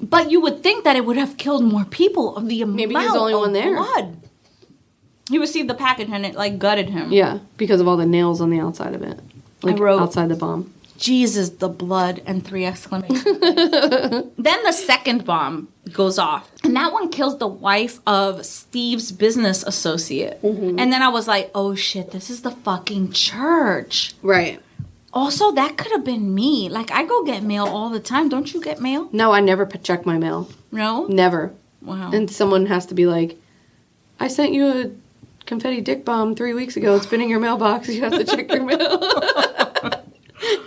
But you would think that it would have killed more people of the amount Maybe he was the only one there. Blood. He received the package and it like gutted him. Yeah, because of all the nails on the outside of it. Like outside the bomb. Jesus, the blood, and 3 exclamations. Then the second bomb goes off. And that one kills the wife of Steve's business associate. Mm-hmm. And then I was like, oh shit, this is the fucking church. Right. Also, that could have been me. Like, I go get mail all the time. Don't you get mail? No, I never check my mail. No? Never. Wow. And someone has to be like, I sent you a confetti dick bomb 3 weeks ago. It's been in your mailbox. You have to check your mail.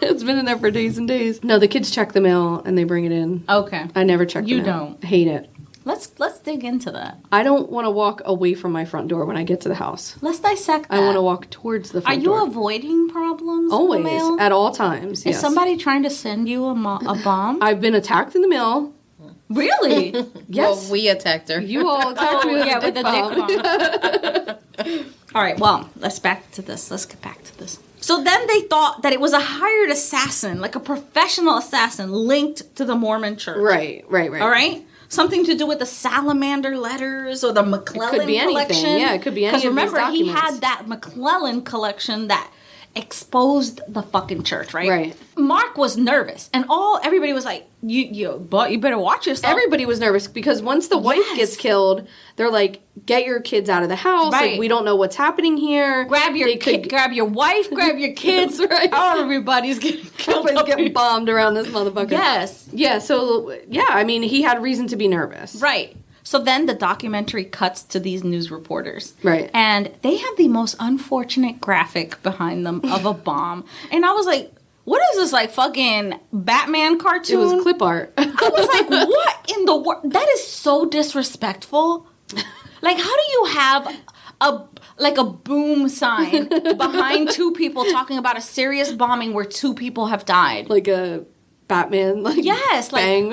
It's been in there for days and days. No, the kids check the mail and they bring it in. Okay. I never check the mail. You don't? Hate it. Let's dig into that. I don't want to walk away from my front door when I get to the house. Let's dissect that. I want to walk towards the front door. Are you avoiding problems Always, in the mail? at all times, yes. Is somebody trying to send you a bomb? I've been attacked in the mail. Really? Yes. Well, we attacked her. You all attacked me with the dick bomb. All right, well, let's get back to this. So then they thought that it was a hired assassin, like a professional assassin linked to the Mormon church. Right. All right? Something to do with the salamander letters or the McClellan collection. Anything. Yeah, it could be any of these documents. Because remember, he had that McClellan collection that exposed the fucking church, right? Right. Mark was nervous, and everybody was like, you better watch yourself. Everybody was nervous because once the wife gets killed, they're like, get your kids out of the house. Right. Like, we don't know what's happening here. Grab your grab your wife, grab your kids. Right. Everybody's getting killed. Everybody's getting bombed around this motherfucker. Yes. Yeah, so, I mean, he had reason to be nervous. Right. So then the documentary cuts to these news reporters. Right. And they have the most unfortunate graphic behind them of a bomb. And I was like, what is this, like, fucking Batman cartoon? It was clip art. I was like, what in the world? That is so disrespectful. Like, how do you have a boom sign behind two people talking about a serious bombing where 2 people have died? Like a Batman, like, yes, like bang,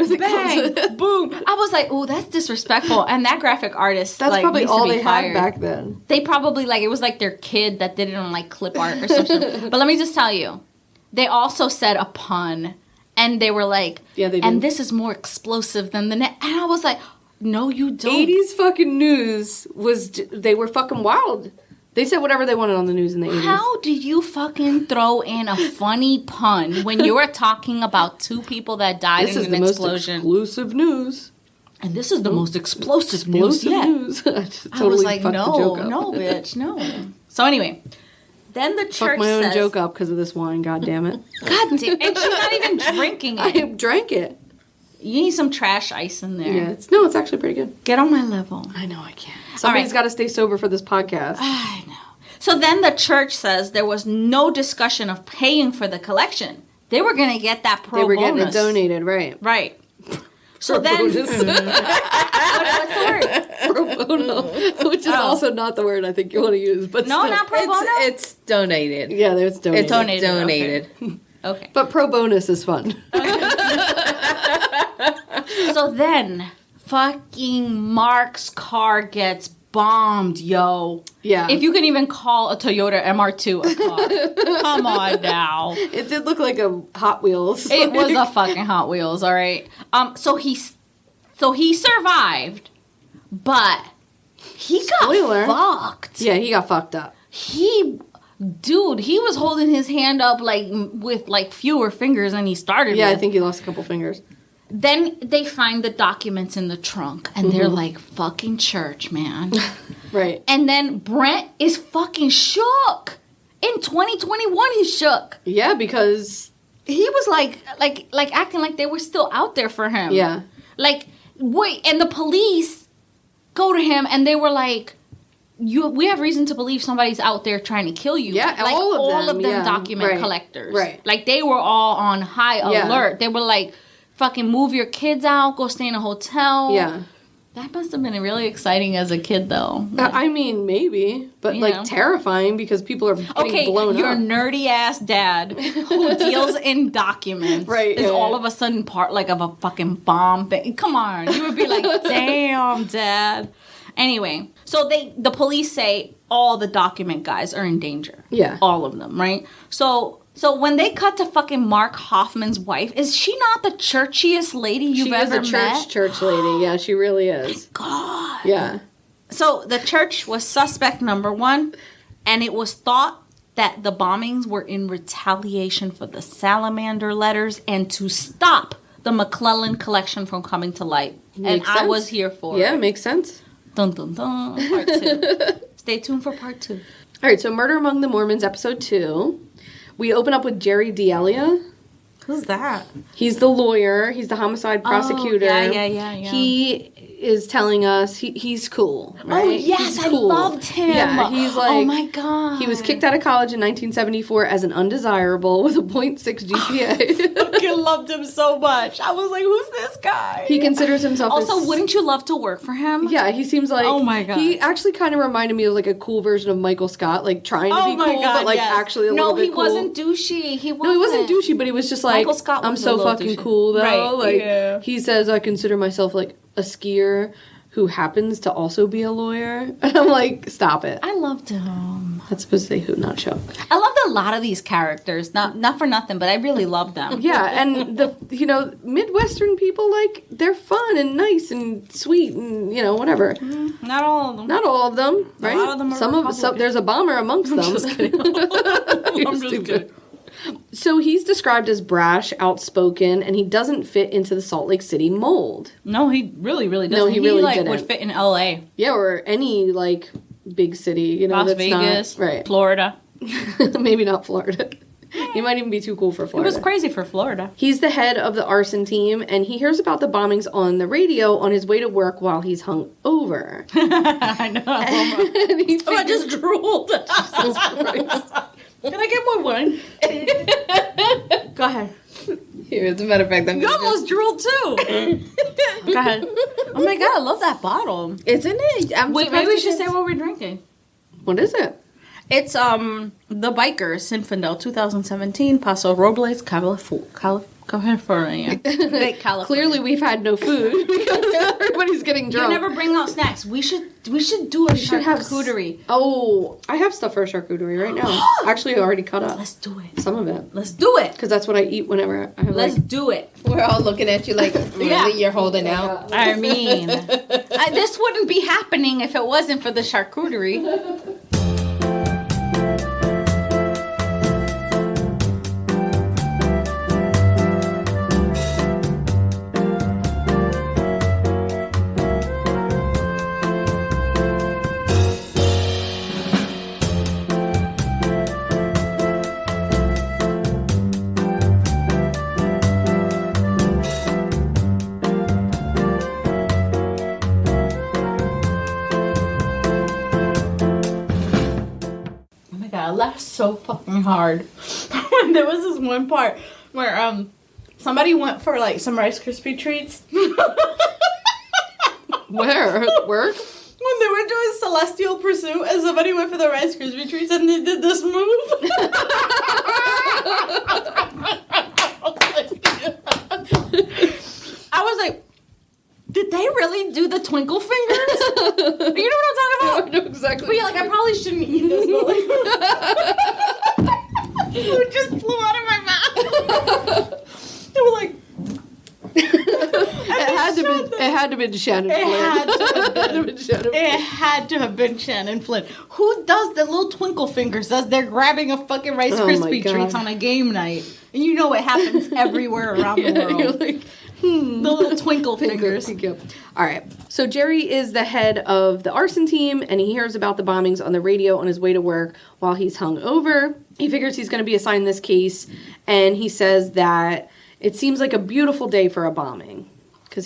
boom. I was like, oh, that's disrespectful. And that graphic artist, that's like, probably needs all to be they fired. had back then. They probably, like, it was like their kid that did it on, like, clip art or something. But let me just tell you, they also said a pun, and they were like, yeah, they did. And this is more explosive than the net. And I was like, no, you don't. 80s fucking news they were fucking wild. They said whatever they wanted on the news in the 80s. How did you fucking throw in a funny pun when you were talking about 2 people that died in an explosion? This is the most exclusive news. And this is the most explosive news yet. I was like, no, bitch, no. So anyway, then the church Fuck my own joke up because of this wine, God damn it. God damn it. And she's not even drinking it. I drank it. You need some trash ice in there. Yeah, it's actually pretty good. Get on my level. I know I can't. Somebody's got to stay sober for this podcast. I know. So then the church says there was no discussion of paying for the collection. They were going to get that pro bonus. They were getting it donated, right. Right. So then... What's the word? Pro bono, which is also not the word I think you want to use. But no, still. Not pro bono? It's donated. Yeah, it's donated. It's donated. Okay. But pro bonus is fun. So then, fucking Mark's car gets bombed, yo. Yeah. If you can even call a Toyota MR2 a car. Come on now. It did look like a Hot Wheels. It was a fucking Hot Wheels, all right? So he survived, but he got fucked. Yeah, he got fucked up. Dude, he was holding his hand up with fewer fingers than he started with. I think he lost a couple fingers. Then they find the documents in the trunk, and they're like, fucking church, man. Right. And then Brent is fucking shook. In 2021, he's shook. Yeah, because... He was like acting like they were still out there for him. Yeah. Wait, and the police go to him, and they were like, we have reason to believe somebody's out there trying to kill you. Yeah, all of them document collectors. Right. They were all on high alert. They were like, fucking move your kids out, go stay in a hotel. Yeah. That must have been really exciting as a kid, though. I mean, maybe. But, terrifying because people are getting blown up. Your nerdy-ass dad who deals in documents is all of a sudden part, of a fucking bomb thing. Come on. You would be like, damn, Dad. Anyway, so the police say all the document guys are in danger. Yeah. All of them, right? So when they cut to fucking Mark Hoffman's wife, is she not the churchiest lady you've ever met? She is a church lady. Yeah, she really is. God. Yeah. So the church was suspect number 1, and it was thought that the bombings were in retaliation for the salamander letters and to stop the McClellan collection from coming to light. Makes sense. I was here for it. Yeah, makes sense. Dun, dun, dun. Part 2. Stay tuned for part 2. All right, so Murder Among the Mormons, episode 2. We open up with Jerry D'Elia. Who's that? He's the lawyer. He's the homicide prosecutor. Yeah. He is telling us he's cool, right? Oh, yes, cool. I loved him. Yeah, he's like... Oh, my God. He was kicked out of college in 1974 as an undesirable with a 0.6 GPA. I fucking loved him so much. I was like, who's this guy? He considers himself Also, wouldn't you love to work for him? Yeah, he seems like... Oh, my God. He actually kind of reminded me of a cool version of Michael Scott, trying to be cool, but actually a little bit cool. No, he wasn't douchey. He wasn't douchey, but he was just like, Michael Scott was I'm so fucking douchey. cool, though. Right, He says, I consider myself, a skier who happens to also be a lawyer. And I'm like, stop it. I loved him. That's supposed to say who, not show. I loved a lot of these characters. Not for nothing, but I really loved them. Yeah, and the Midwestern people, they're fun and nice and sweet and, whatever. Not all of them. Not all of them, right? A lot of them are some there's a bomber amongst them. I'm just kidding. I'm just kidding. So he's described as brash, outspoken, and he doesn't fit into the Salt Lake City mold. No, he really doesn't. No, he really didn't. Would fit in LA. Yeah, or any big city, Las Vegas, right? Florida. Maybe not Florida. He might even be too cool for Florida. It was crazy for Florida. He's the head of the arson team, and he hears about the bombings on the radio on his way to work while he's hung over. I know. I just drooled. Jesus Christ. Can I get more wine? Go ahead. Here, as a matter of fact, you almost drooled too. Go ahead. Oh my God, I love that bottle. Isn't it? Wait, maybe we should say what we're drinking. What is it? It's the Biker Zinfandel 2017 Paso Robles California. Clearly, we've had no food because everybody's getting drunk. You never bring out snacks. We should do a charcuterie. I have stuff for a charcuterie right now. Actually, I already cut up. Let's do it. Some of it. Let's do it. Because that's what I eat whenever I have. Let's do it. We're all looking at you like, really? You're holding out. I mean, this wouldn't be happening if it wasn't for the charcuterie. so fucking hard. There was this one part where somebody went for like some Rice Krispie treats. Where? Work? When they were doing Celestial Pursuit, and somebody went for the Rice Krispie treats, and they did this move. I was like, did they really do the twinkle fingers? You know what I'm talking about? I know exactly. But yeah, like, I probably shouldn't eat this, but like... It just flew out of my mouth. They were like... It had to have been Shannon Flynn. It had to have been Shannon Flynn. Who does the little twinkle fingers as they're grabbing a fucking Rice Krispie treats on a game night? And you know it happens everywhere around the world. You're like, The little twinkle fingers. All right. So Jerry is the head of the arson team, and he hears about the bombings on the radio on his way to work while he's hungover. He figures he's going to be assigned this case, and he says that it seems like a beautiful day for a bombing.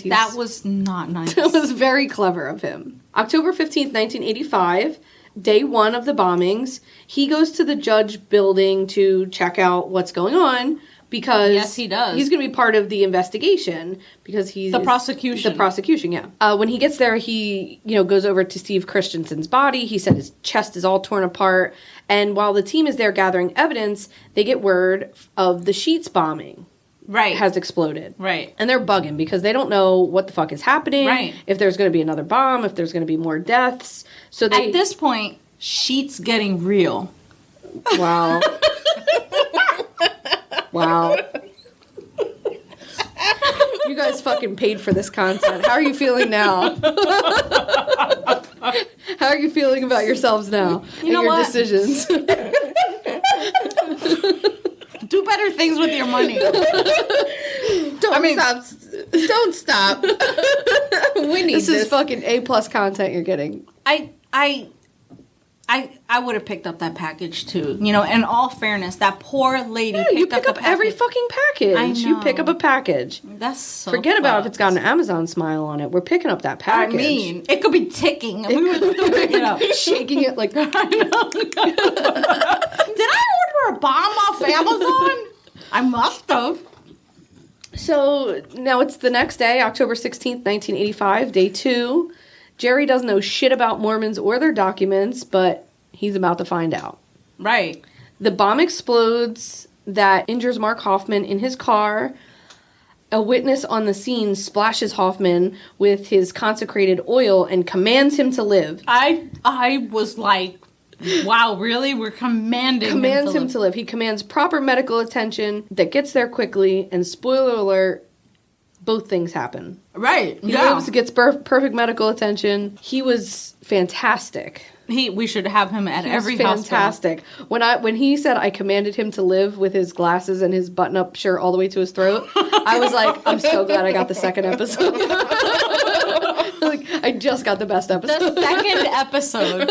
That was not nice. That was very clever of him. October 15th, 1985, day one of the bombings, he goes to the Judge building to check out what's going on because... Yes, he does. He's going to be part of the investigation because he's... The prosecution. The prosecution, yeah. When he gets there, he, goes over to Steve Christensen's body. He said his chest is all torn apart. And while the team is there gathering evidence, they get word of the Sheetz bombing. Right. Has exploded. Right. And they're bugging because they don't know what the fuck is happening. Right. If there's going to be another bomb, if there's going to be more deaths. So they... At this point, Sheetz getting real. Wow. Wow. You guys fucking paid for this content. How are you feeling now? How are you feeling about yourselves now? You know your what? decisions? Do better things with your money. Don't stop. We need this. Is fucking A+ content you're getting. I would have picked up that package too. In all fairness, that poor lady picked you pick up every fucking package. I know. You pick up a package. That's so Forget about if it's got an Amazon smile on it. We're picking up that package. I mean, it could be ticking. And we would pick it up. Shaking it like... I know. Did I order a bomb off Amazon? I must have. So now it's the next day, October 16th, 1985, day 2. Jerry doesn't know shit about Mormons or their documents, but he's about to find out. Right. The bomb explodes that injures Mark Hoffman in his car. A witness on the scene splashes Hoffman with his consecrated oil and commands him to live. I was like, wow, really? We're commanding him to live. He commands proper medical attention that gets there quickly, and spoiler alert, both things happen. Right. He lives, gets perfect medical attention. He was fantastic. We should have him at every fantastic. hospital. When he said I commanded him to live with his glasses and his button-up shirt all the way to his throat, I was like, I'm so glad I got the second episode. I just got the best episode. The second episode.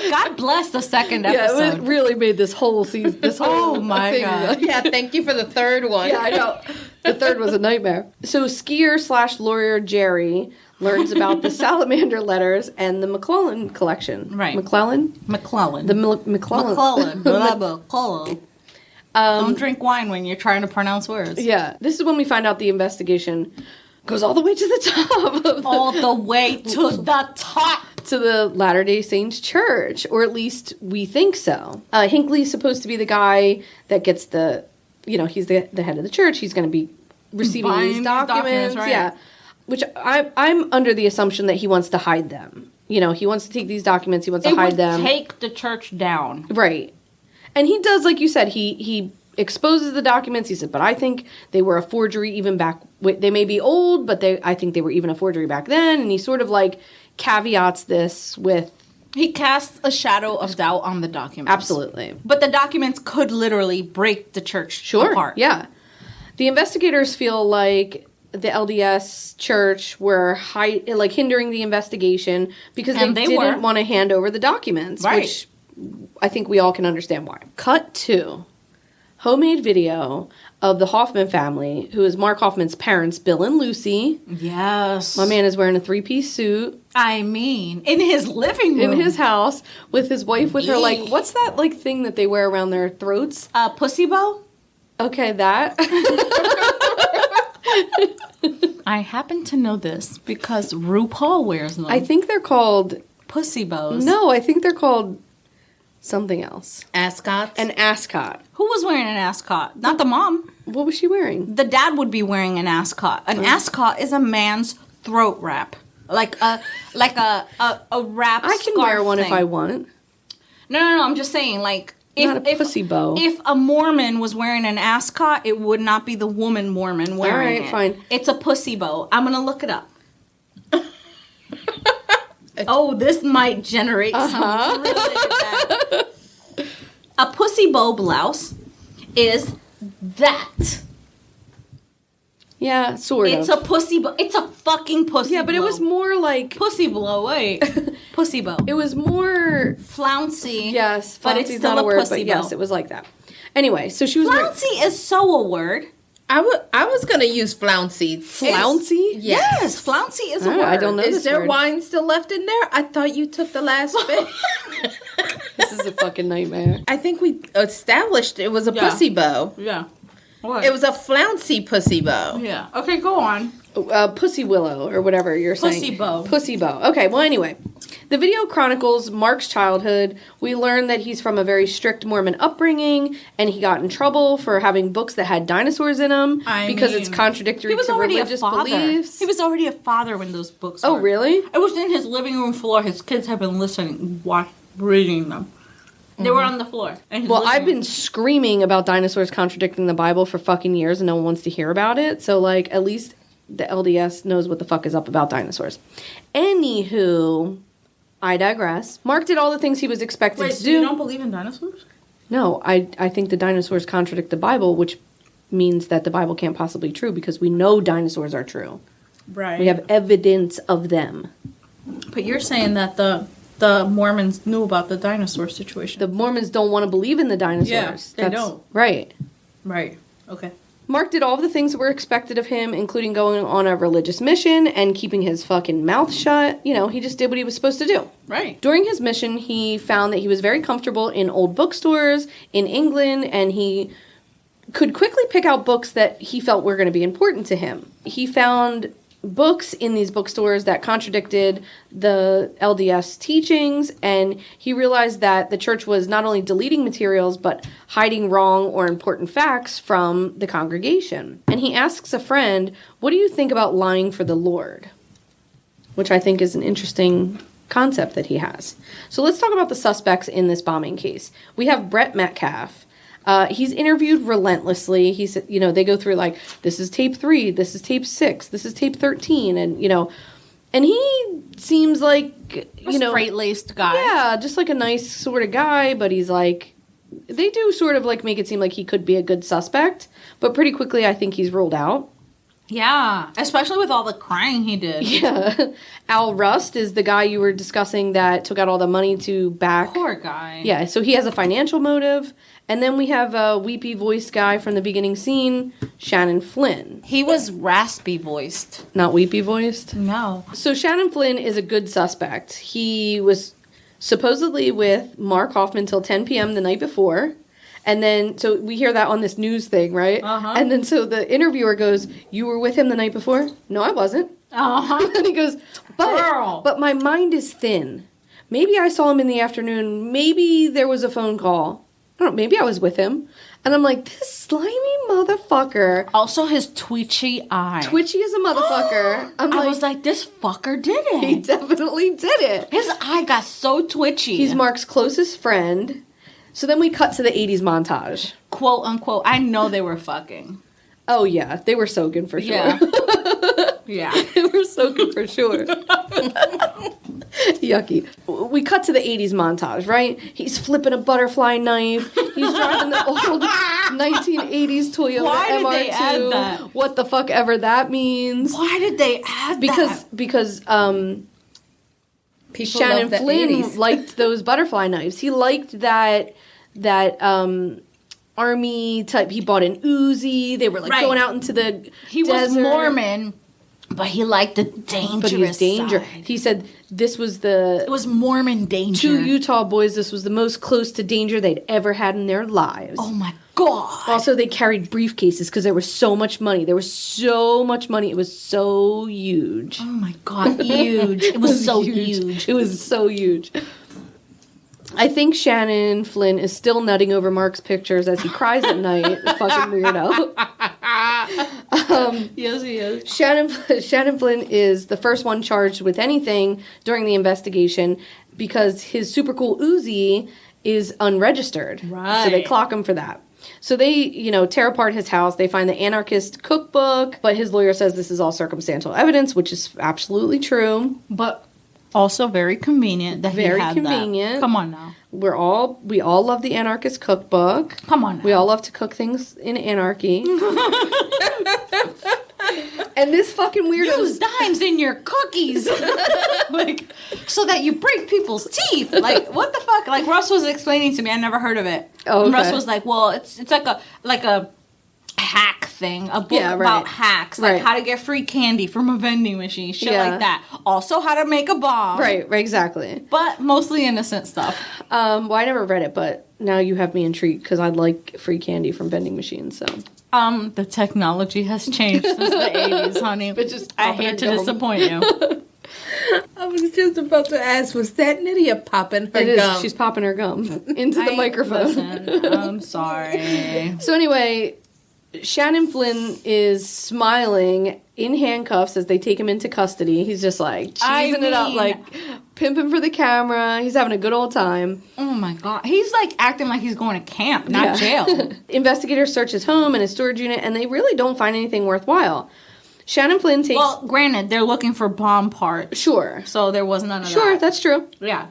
God bless the second episode. Yeah, it really made this whole season. Oh my God. Yeah, thank you for the third one. Yeah, I know. The third was a nightmare. So skier/lawyer Jerry learns about the Salamander letters and the McClellan collection. Right. McClellan. The McClellan. McClellan. Don't drink wine when you're trying to pronounce words. Yeah. This is when we find out the investigation goes all the way to the top. All the way to the top. To the Latter-day Saints Church, or at least we think so. Hinckley's supposed to be the guy that gets he's the head of the church. He's going to be receiving these documents. Right. Yeah. Which I'm under the assumption that he wants to hide them. He wants to take these documents, he wants to hide them. Take the church down. Right. And he does, like you said, he exposes the documents. He said, but I think they were a forgery even back, they may be old, but I think they were even a forgery back then. And he sort of caveats this with... He casts a shadow of doubt on the documents. Absolutely. But the documents could literally break the church apart. Yeah. The investigators feel like the LDS church were hindering the investigation because they didn't want to hand over the documents, right. Which I think we all can understand why. Cut to homemade video of the Hoffman family, who is Mark Hoffman's parents, Bill and Lucy. Yes. My man is wearing a 3-piece suit. I mean, in his living room. In his house with his wife with her, like, what's that, like, thing that they wear around their throats? Pussy bow? Okay, that. I happen to know this because RuPaul wears them. I think they're called... Pussy bows. No, I think they're called something else. Ascots? An ascot. Who was wearing an ascot? Not the mom. What was she wearing? The dad would be wearing an ascot. An ascot is a man's throat wrap. Like a wrap. I can wear one thing. if I want. No. I'm just saying, like, Not a pussy bow. If a Mormon was wearing an ascot, it would not be the woman Mormon wearing it. All right, fine. It's a pussy bow. I'm gonna look it up. Oh, this might generate some really bad. A pussy bow blouse is that. Yeah, sort of. It's a pussy bow. It's a fucking pussy bow. Yeah, but it was more like... Pussy blow, wait. Pussy bow. It was more... Flouncy. Yes, but flouncy it's is still not a word, pussy but bow. yes, it was like that. Anyway, so she was... Flouncy is so a word. I was going to use flouncy. Flouncy? Yes, flouncy is a word. I don't know Is this there word. wine still left in there? I thought you took the last bit. This is a fucking nightmare. I think we established it was a pussy bow. Yeah. What? It was a flouncy pussy bow. Yeah. Okay, go on. Pussy willow, or whatever you're saying. Pussy bow. Pussy bow. Okay, well, anyway. The video chronicles Mark's childhood. We learn that he's from a very strict Mormon upbringing, and he got in trouble for having books that had dinosaurs in them because it's contradictory to religious beliefs. He was already a father when those books Oh, were. really? It was in his living room floor. His kids have been listening, reading them. They were on the floor. Well, I've been screaming about dinosaurs contradicting the Bible for fucking years, and no one wants to hear about it. So, like, at least the LDS knows what the fuck is up about dinosaurs. Anywho, I digress. Mark did all the things he was expected to do. You don't believe in dinosaurs? No, I think the dinosaurs contradict the Bible, which means that the Bible can't possibly be true because we know dinosaurs are true. Right. We have evidence of them. But you're saying that the Mormons knew about the dinosaur situation. The Mormons don't want to believe in the dinosaurs. Yeah, they don't. Right. Right. Okay. Mark did all of the things that were expected of him, including going on a religious mission and keeping his fucking mouth shut. You know, he just did what he was supposed to do. Right. During his mission, he found that he was very comfortable in old bookstores in England, and he could quickly pick out books that he felt were going to be important to him. He found books in these bookstores that contradicted the LDS teachings, and he realized that the church was not only deleting materials but hiding wrong or important facts from the congregation. And he asks a friend, "What do you think about lying for the Lord?" Which I think is an interesting concept that he has. So let's talk about the suspects in this bombing case. We have Brett Metcalf. He's interviewed relentlessly. He's, you know, they go through like, this is tape 3, this is tape 6, this is tape 13, and, you know, and he seems like, you know, straight-laced guy. Yeah, just like a nice sort of guy, but he's like, they do sort of like make it seem like he could be a good suspect, but pretty quickly I think he's ruled out. Yeah, especially with all the crying he did. Yeah. Al Rust is the guy you were discussing that took out all the money to back. Poor guy. Yeah, so he has a financial motive. And then we have a weepy voiced guy from the beginning scene, Shannon Flynn. He was raspy voiced. Not weepy voiced? No. So Shannon Flynn is a good suspect. He was supposedly with Mark Hoffman till 10 p.m. the night before. And then, so we hear that on this news thing, right? Uh-huh. And then so the interviewer goes, "You were with him the night before?" "No, I wasn't." Uh-huh. And he goes, but my mind is thin. Maybe I saw him in the afternoon. Maybe there was a phone call. I don't know, maybe I was with him. And I'm like, this slimy motherfucker. Also, his twitchy eye. Twitchy as a motherfucker. I was like, this fucker did it. He definitely did it. His eye got so twitchy. He's Mark's closest friend. So then we cut to the 80s montage. Quote, unquote, I know they were fucking. Oh, yeah. They were soaking for sure. Yeah. Yeah. They were soaking for sure. Yucky. We cut to the 80s montage, right? He's flipping a butterfly knife. He's driving the old 1980s Toyota Why did MR2. they add that? What the fuck ever that means. Why did they add Because People Shannon love the Flynn 80s. liked those butterfly knives. He liked that army type. He bought an Uzi. They were like Right. going out into the He desert. was Mormon But he liked the dangerous But he was danger. side. He said this was It was Mormon danger. 2 Utah boys, this was the most close to danger they'd ever had in their lives. Oh my God. Also, they carried briefcases because there was so much money. There was so much money. It was so huge. Oh my God, huge. It was so huge. It was so huge. I think Shannon Flynn is still nutting over Mark's pictures as he cries at night. Fucking weirdo. Yes, he is. Shannon Flynn is the first one charged with anything during the investigation because his super cool Uzi is unregistered. Right. So they clock him for that. So they, tear apart his house. They find the anarchist cookbook, but his lawyer says this is all circumstantial evidence, which is absolutely true. But also very convenient that Very he had convenient. that. Come on now. We all love the anarchist cookbook. Come on now. We all love to cook things in anarchy. And this fucking weirdo Use dimes in your cookies, like so that you break people's teeth. Like what the fuck? Like Russ was explaining to me, I never heard of it. Oh, okay. And Russ was like, "Well, it's like a hack thing, a book about hacks, like how to get free candy from a vending machine, shit like that. Also, how to make a bomb. Right, exactly. But mostly innocent stuff. Well, I never read it, but now you have me intrigued because I like free candy from vending machines. So The technology has changed since the 80s, honey. But just I popping hate her to gum. disappoint you. I was just about to ask, was that Nydia popping her it gum? is. She's popping her gum into the microphone. Listen, I'm sorry. So anyway, Shannon Flynn is smiling in handcuffs as they take him into custody. He's just like cheesing it up, like pimping for the camera. He's having a good old time. Oh my God. He's like acting like he's going to camp, not jail. Investigators search his home and his storage unit, and they really don't find anything worthwhile. Shannon Flynn takes... Well, granted, they're looking for bomb parts. Sure. So there was none of that. Sure, that's true. Yeah.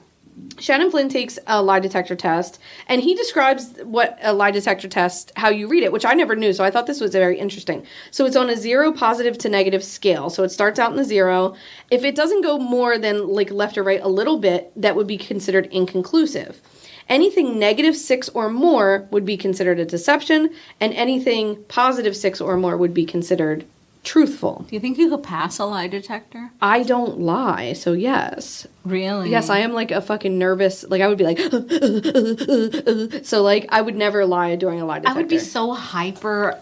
Shannon Flynn takes a lie detector test, and he describes what a lie detector test, how you read it, which I never knew, so I thought this was very interesting. So it's on a 0 positive to negative scale. So it starts out in the 0. If it doesn't go more than like left or right a little bit, that would be considered inconclusive. Anything negative 6 or more would be considered a deception, and anything positive 6 or more would be considered truthful. Do you think you could pass a lie detector? I don't lie, so yes. Really? Yes, I am like a fucking nervous, like I would be like, so like I would never lie during a lie detector. I would be so hyper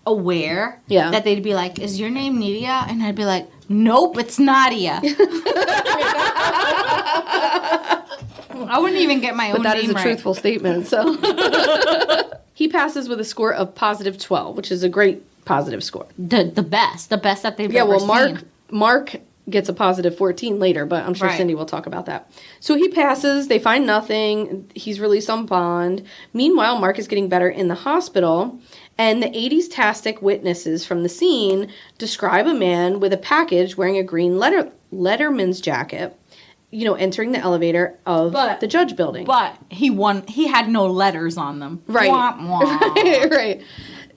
aware that they'd be like, is your name Nydia? And I'd be like, nope, it's Nadia. I wouldn't even get my own name right. But that is a truthful statement, so. He passes with a score of positive 12, which is a great positive score. The best that they've ever seen. Yeah, well, Mark gets a positive 14 later, but I'm sure Cindy will talk about that. So he passes, they find nothing, he's released on bond. Meanwhile, Mark is getting better in the hospital, and the 80s-tastic witnesses from the scene describe a man with a package wearing a green Letterman's jacket, entering the elevator of the judge building. But he had no letters on them. Right. Wah, wah. Right.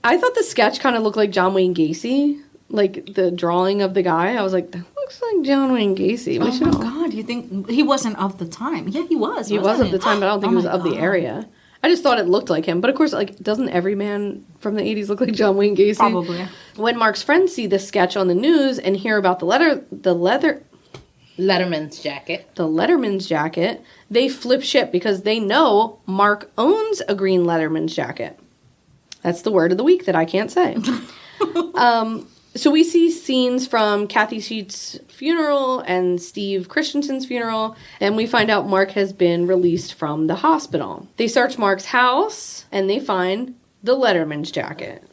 I thought the sketch kind of looked like John Wayne Gacy, like the drawing of the guy. I was like, that looks like John Wayne Gacy. Oh my God, you think he wasn't of the time? Yeah, he was. He was of the time, but I don't think he was of the area. I just thought it looked like him. But of course, like, doesn't every man from the 80s look like John Wayne Gacy? Probably. When Mark's friends see this sketch on the news and hear about the Letterman's jacket. The Letterman's jacket, they flip shit because they know Mark owns a green Letterman's jacket. That's the word of the week that I can't say. So we see scenes from Kathy Sheets' funeral and Steve Christensen's funeral, and we find out Mark has been released from the hospital. They search Mark's house, and they find the Letterman's jacket.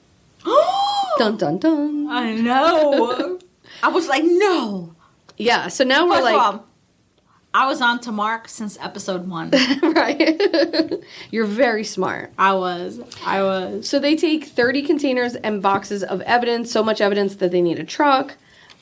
Dun, dun, dun. I know. I was like, no. Yeah, so now we're First like... of all, I was on to Mark since episode 1. Right. You're very smart. I was. So they take 30 containers and boxes of evidence, so much evidence that they need a truck.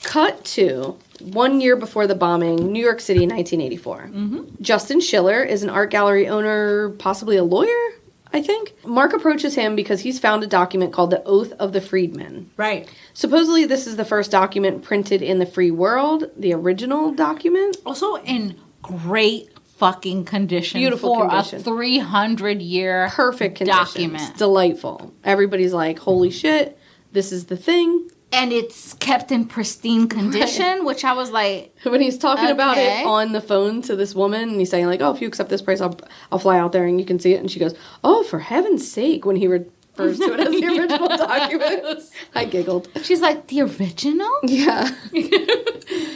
Cut to 1 year before the bombing, New York City, 1984. Mm-hmm. Justin Schiller is an art gallery owner, possibly a lawyer, I think. Mark approaches him because he's found a document called the Oath of the Freedmen. Right. Supposedly this is the first document printed in the free world, the original document. Also in great fucking condition. Beautiful for condition. a 300-year perfect conditions. document. Delightful. Everybody's like, holy shit, this is the thing. and it's kept in pristine condition, which I was like... When he's talking about it on the phone to this woman, and he's saying, like, oh, if you accept this price, I'll fly out there and you can see it. And she goes, oh, for heaven's sake, when he refers to it as the original document. I giggled. She's like, the original? Yeah.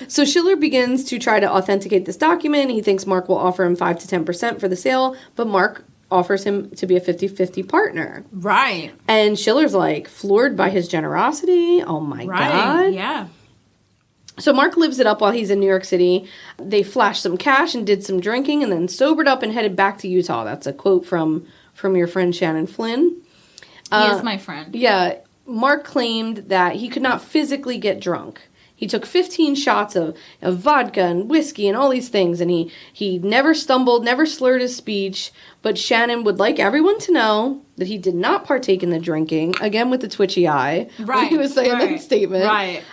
So Schiller begins to try to authenticate this document. He thinks Mark will offer him 5 to 10% for the sale, but Mark offers him to be a 50-50 partner. Right. And Schiller's like floored by his generosity. Oh my God. Yeah. So Mark lives it up while he's in New York City. They flashed some cash and did some drinking and then sobered up and headed back to Utah. That's a quote from your friend Shannon Flynn. He is my friend. Yeah. Mark claimed that he could not physically get drunk. He took 15 shots of vodka and whiskey and all these things, and he never stumbled, never slurred his speech, but Shannon would like everyone to know that he did not partake in the drinking, again with the twitchy eye, when he was saying that statement. Right.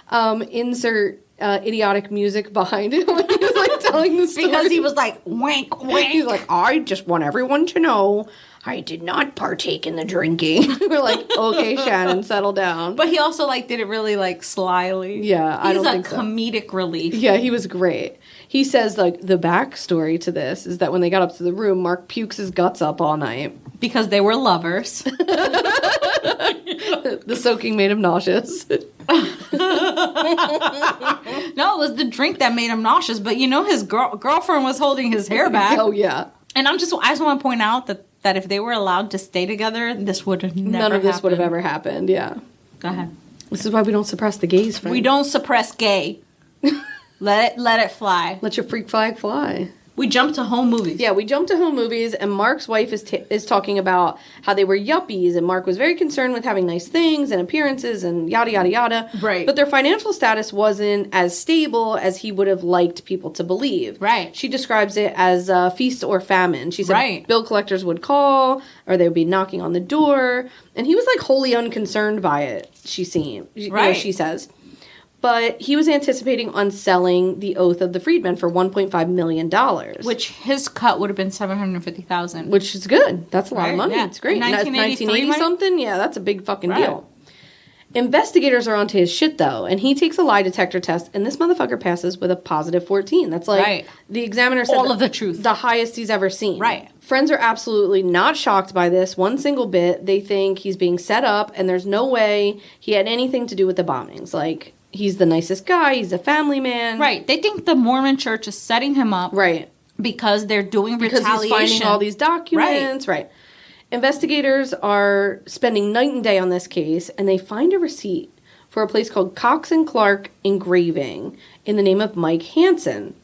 Insert idiotic music behind it when he was like telling the story. Because he was like, wink, wink. He's like, I just want everyone to know I did not partake in the drinking. We're like, okay, Shannon, settle down. But he also like did it really like slyly. Yeah, I don't think so. He's a comedic relief. Yeah, he was great. He says like the backstory to this is that when they got up to the room, Mark pukes his guts up all night. Because they were lovers. The soaking made him nauseous. No, it was the drink that made him nauseous. But you know his girlfriend was holding his hair back. Oh, yeah. And I just want to point out that if they were allowed to stay together, this would have never happened. None of this would have ever happened, yeah. Go ahead. This is why we don't suppress the gays, friend. We don't suppress gay. Let it fly. Let your freak flag fly. We jump to home movies. Yeah, we jump to home movies, and Mark's wife is talking about how they were yuppies, and Mark was very concerned with having nice things and appearances and yada, yada, yada. Right. But their financial status wasn't as stable as he would have liked people to believe. Right. She describes it as feast or famine. She said bill collectors would call, or they would be knocking on the door, and he was like wholly unconcerned by it, she says. But he was anticipating on selling the Oath of the Freedmen for $1.5 million. Which his cut would have been $750,000. Which is good. That's a lot of money. Yeah. It's great. 1980 something? Yeah, that's a big fucking deal. Investigators are onto his shit, though, and he takes a lie detector test, and this motherfucker passes with a positive 14. That's like, the examiner said all of the truth. The highest he's ever seen. Right. Friends are absolutely not shocked by this one single bit. They think he's being set up, and there's no way he had anything to do with the bombings. Like, he's the nicest guy. He's a family man. Right. They think the Mormon church is setting him up. Right. Because they're doing retaliation. Because he's finding all these documents. Right. Investigators are spending night and day on this case, and they find a receipt for a place called Cox & Clark Engraving in the name of Mike Hansen.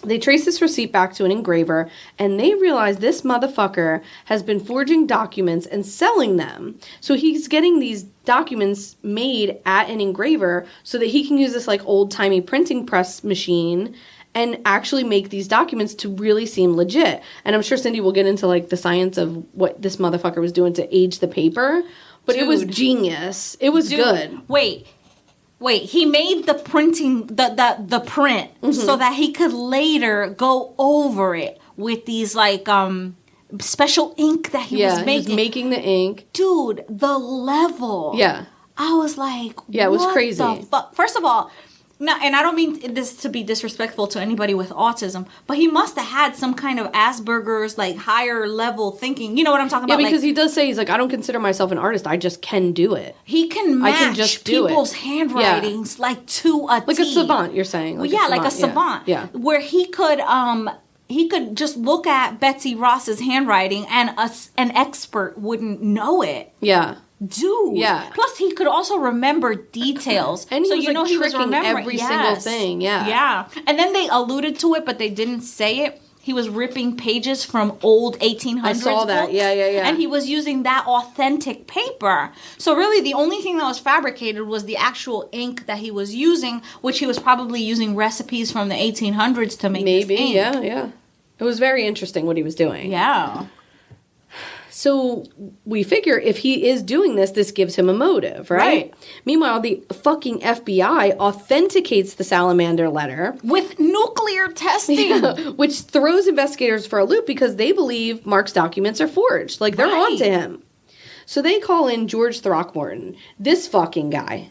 They trace this receipt back to an engraver, and they realize this motherfucker has been forging documents and selling them. So he's getting these documents made at an engraver so that he can use this like old-timey printing press machine and actually make these documents to really seem legit. And I'm sure Cindy will get into like the science of what this motherfucker was doing to age the paper, but it was genius. It was good. Wait, he made the printing, the print, so that he could later go over it with these, like, special ink that he was making. He was making the ink. Dude, the level. Yeah. I was like, yeah, it was crazy. The fuck? First of all, no, and I don't mean this to be disrespectful to anybody with autism, but he must have had some kind of Asperger's, like, higher level thinking. You know what I'm talking about? Yeah, because he does say, he's like, I don't consider myself an artist. I just can do it. He can match people's handwritings, like, to a T. Like a savant, you're saying. Like a savant. Yeah. Where he could just look at Betsy Ross's handwriting and an expert wouldn't know it. Yeah. Dude. Yeah. Plus, he could also remember details. And he was, he was remembering every single thing. Yeah. Yeah. And then they alluded to it, but they didn't say it. He was ripping pages from old 1800s I saw that. books, Yeah. And he was using that authentic paper. So really, the only thing that was fabricated was the actual ink that he was using, which he was probably using recipes from the 1800s to make this ink. Yeah. It was very interesting what he was doing. Yeah. So we figure if he is doing this, this gives him a motive, right? Meanwhile, the fucking FBI authenticates the salamander letter. With nuclear testing. Which throws investigators for a loop because they believe Mark's documents are forged. Like, they're on to him. So they call in George Throckmorton. This fucking guy.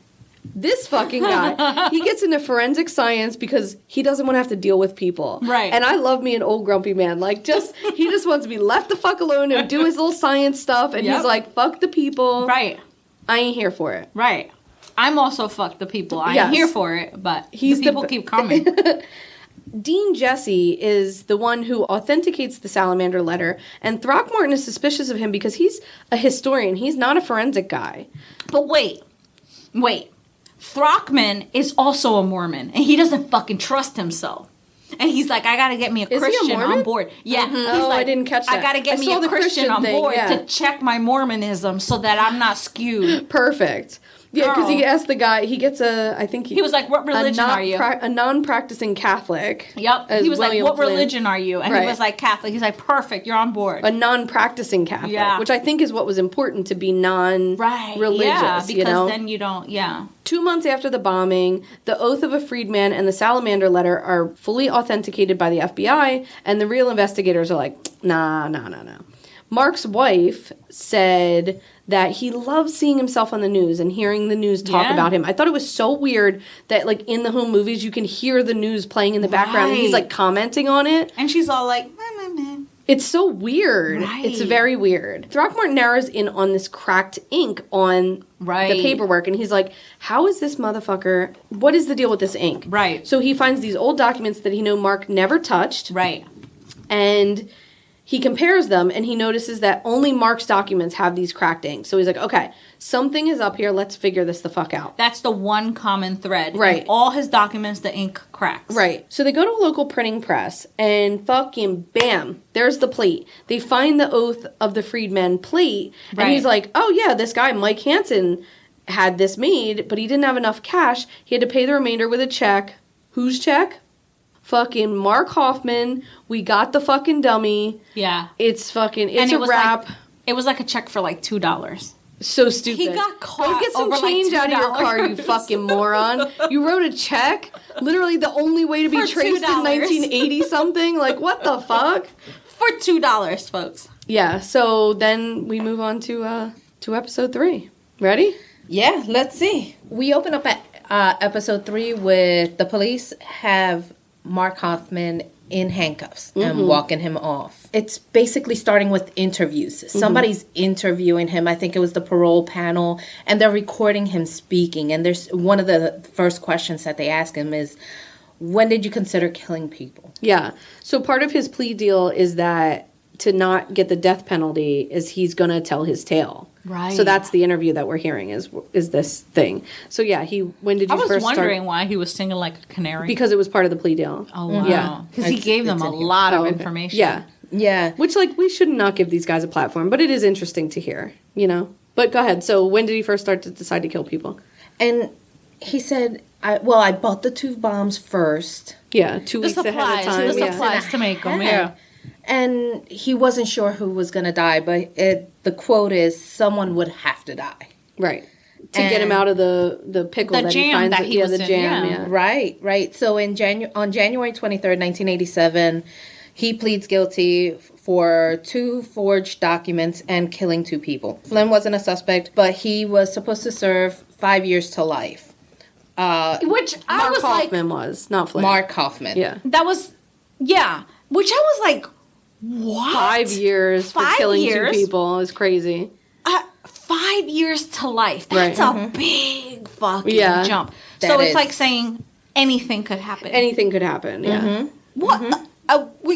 This fucking guy, he gets into forensic science because he doesn't want to have to deal with people. Right. And I love me an old grumpy man. Like, he just wants to be left the fuck alone and do his little science stuff. And he's like, fuck the people. Right. I ain't here for it. Right. I'm also fuck the people. I ain't here for it, but the people keep coming. Dean Jesse is the one who authenticates the salamander letter, and Throckmorton is suspicious of him because he's a historian. He's not a forensic guy. But wait. Throckmorton is also a Mormon, and he doesn't fucking trust himself. And he's like, I gotta get me a Christian on board. Yeah. Mm-hmm. Oh, I didn't catch that. I gotta get me a Christian on board to check my Mormonism so that I'm not skewed. Perfect. Yeah, because he asked the guy, he gets he was like, what religion are you? A non-practicing Catholic. Yep. He was like, what religion are you? And he was like, Catholic. He's like, perfect, you're on board. A non-practicing Catholic, which I think is what was important, to be non-religious. Yeah, because then you don't, 2 months after the bombing, the Oath of a Freedman and the Salamander Letter are fully authenticated by the FBI, and the real investigators are like, nah. Mark's wife said that he loves seeing himself on the news and hearing the news talk about him. I thought it was so weird that, like, in the home movies, you can hear the news playing in the background, and he's, like, commenting on it. And she's all like, It's so weird. Right. It's very weird. Throckmorton narrows in on this cracked ink on the paperwork, and he's like, how is this motherfucker, what is the deal with this ink? Right. So he finds these old documents that he know Mark never touched. Right. And he compares them, and he notices that only Mark's documents have these cracked inks. So he's like, okay, something is up here. Let's figure this the fuck out. That's the one common thread. Right. In all his documents, the ink cracks. Right. So they go to a local printing press, and fucking bam, there's the plate. They find the Oath of the Freedmen plate, and he's like, oh yeah, this guy, Mike Hansen, had this made, but he didn't have enough cash. He had to pay the remainder with a check. Whose check? Fucking Mark Hoffman. We got the fucking dummy. Yeah. It's a wrap. It was like a check for like $2. So stupid. He got caught. Go get some change out of your car, you fucking moron. You wrote a check? Literally the only way to be traced in 1980 something? Like, what the fuck? For $2, folks. Yeah, so then we move on to episode 3. Ready? Yeah, let's see. We open up at episode 3 with the police have Mark Hoffman in handcuffs and walking him off. It's basically starting with interviews. Somebody's interviewing him. I think it was the parole panel, and they're recording him speaking. And there's one of the first questions that they ask him is, when did you consider killing people? Yeah. So part of his plea deal is that to not get the death penalty is he's going to tell his tale. Right. So that's the interview that we're hearing is this thing. So yeah, when did you first start? I was wondering why he was singing like a canary. Because it was part of the plea deal. Oh, wow. Yeah. Because he gave them a lot of information. Yeah. Yeah. Which, like, we should not give these guys a platform, but it is interesting to hear, you know? But go ahead. So when did he first start to decide to kill people? And he said, I bought the 2 bombs first. Yeah, 2 weeks ahead of time. The supplies to make them, yeah. And he wasn't sure who was going to die, but the quote is, someone would have to die. Right. To get him out of the pickle that he finds. That he was in, yeah. Right. So on January 23rd, 1987, he pleads guilty for 2 forged documents and killing 2 people. Flynn wasn't a suspect, but he was supposed to serve 5 years to life. Which I was like... Mark Hoffman was, not Flynn. Mark Hoffman. Yeah. That was... Yeah. Which I was like, what? 5 years for killing 2 people is crazy. 5 years to life. That's a big fucking jump. That so it's is. like saying anything could happen. Anything could happen, yeah. What?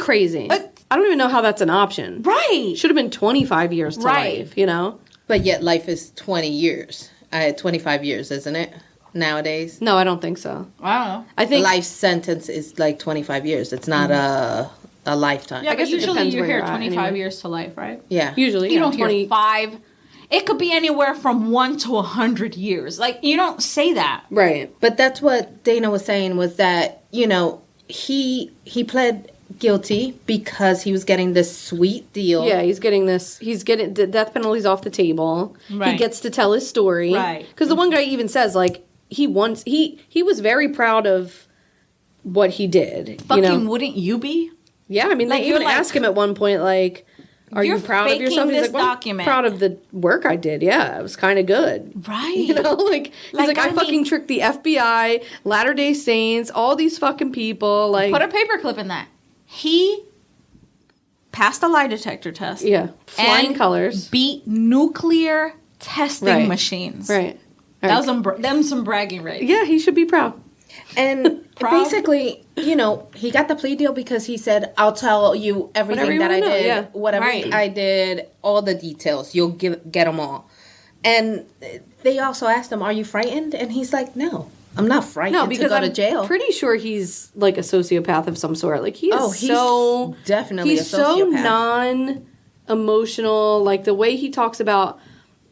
Crazy. I don't even know how that's an option. Right. Should have been 25 years to life, you know? But yet life is 20 years. 25 years, isn't it? Nowadays? No, I don't think so. Wow. I think... A life sentence is like 25 years. It's not a lifetime. Yeah, I guess but usually it you're here depends where 25 you're at, anyway. years to life, right? Yeah. Usually, You don't 20... hear 5. It could be anywhere from 1 to 100 years. Like, you don't say that. Right. But that's what Dana was saying, was that, you know, he pled guilty because he was getting this sweet deal. Yeah, he's getting the death penalty's off the table. Right. He gets to tell his story. Right. Because the one guy even says, like, he was very proud of what he did. Fucking you know? wouldn't you be? Yeah, I mean, Like, they even you're like- ask him at one point, like, are you proud of yourself? He's like, well, document. I'm proud of the work I did. Yeah, it was kind of good. Right. You know, like, he's like, I fucking tricked the FBI, Latter-day Saints, all these fucking people. Like, put a paperclip in that. He passed a lie detector test. Yeah. Flying colors. Beat nuclear testing machines. Right. That was some bragging rights. Yeah, he should be proud. And basically, you know, he got the plea deal because he said, I'll tell you everything that I did. Whatever I did, all the details. You'll get them all. And they also asked him, are you frightened? And he's like, no, I'm not frightened to go to jail. I'm pretty sure he's like a sociopath of some sort. Like, he's definitely a sociopath. He's so non-emotional. Like, the way he talks about,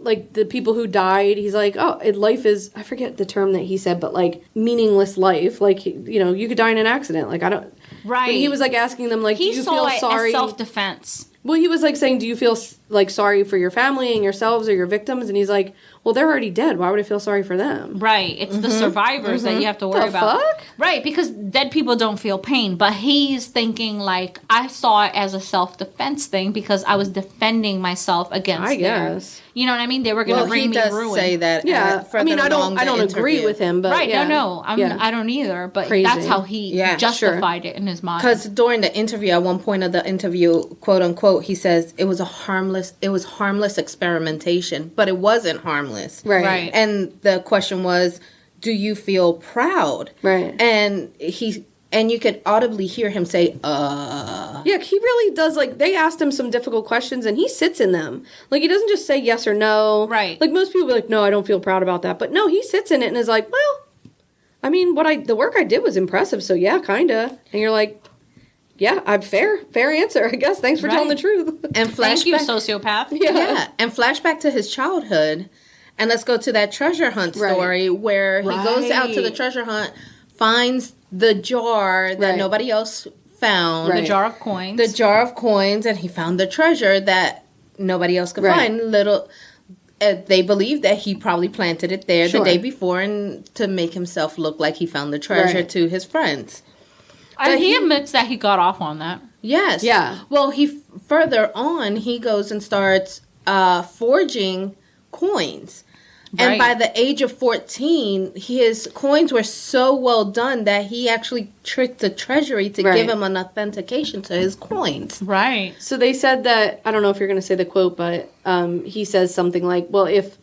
like, the people who died, he's like, oh, life is, I forget the term that he said, but, like, meaningless life. Like, you know, you could die in an accident. Like, I don't... Right. But he was, like, asking them, like, do you feel sorry? As self-defense. Well, he was, like, saying, do you feel, like, sorry for your family and yourselves or your victims? And he's like, well, they're already dead. Why would I feel sorry for them? Right. It's the survivors that you have to worry about. Fuck? Right, because dead people don't feel pain. But he's thinking, like, I saw it as a self-defense thing because I was defending myself against I guess. You know what I mean? They were going to bring me ruin. He does say that. Yeah. I mean, I don't agree with him, but I don't either. But that's how he justified it in his mind. Because during the interview, at one point of the interview, quote unquote, he says it was harmless experimentation, but it wasn't harmless. Right. And the question was, do you feel proud? Right. And you could audibly hear him say, Yeah, he really does. Like, they asked him some difficult questions, and he sits in them. Like, he doesn't just say yes or no. Right. Like, most people be like, no, I don't feel proud about that. But no, he sits in it and is like, well, I mean, the work I did was impressive, so yeah, kinda. And you're like, yeah, I'm fair answer, I guess. Thanks for telling the truth. And thank you, sociopath. Yeah. And flashback to his childhood. And let's go to that treasure hunt story where he goes out to the treasure hunt, finds the jar that nobody else found. The jar of coins. The jar of coins, and he found the treasure that nobody else could find. They believe that he probably planted it there the day before and to make himself look like he found the treasure to his friends. And he admits that he got off on that. Yes. Yeah. Well, further on, he goes and starts forging coins. Right. And by the age of 14, his coins were so well done that he actually tricked the treasury to give him an authentication to his coins. Right. So they said that, I don't know if you're going to say the quote, but he says something like, well, if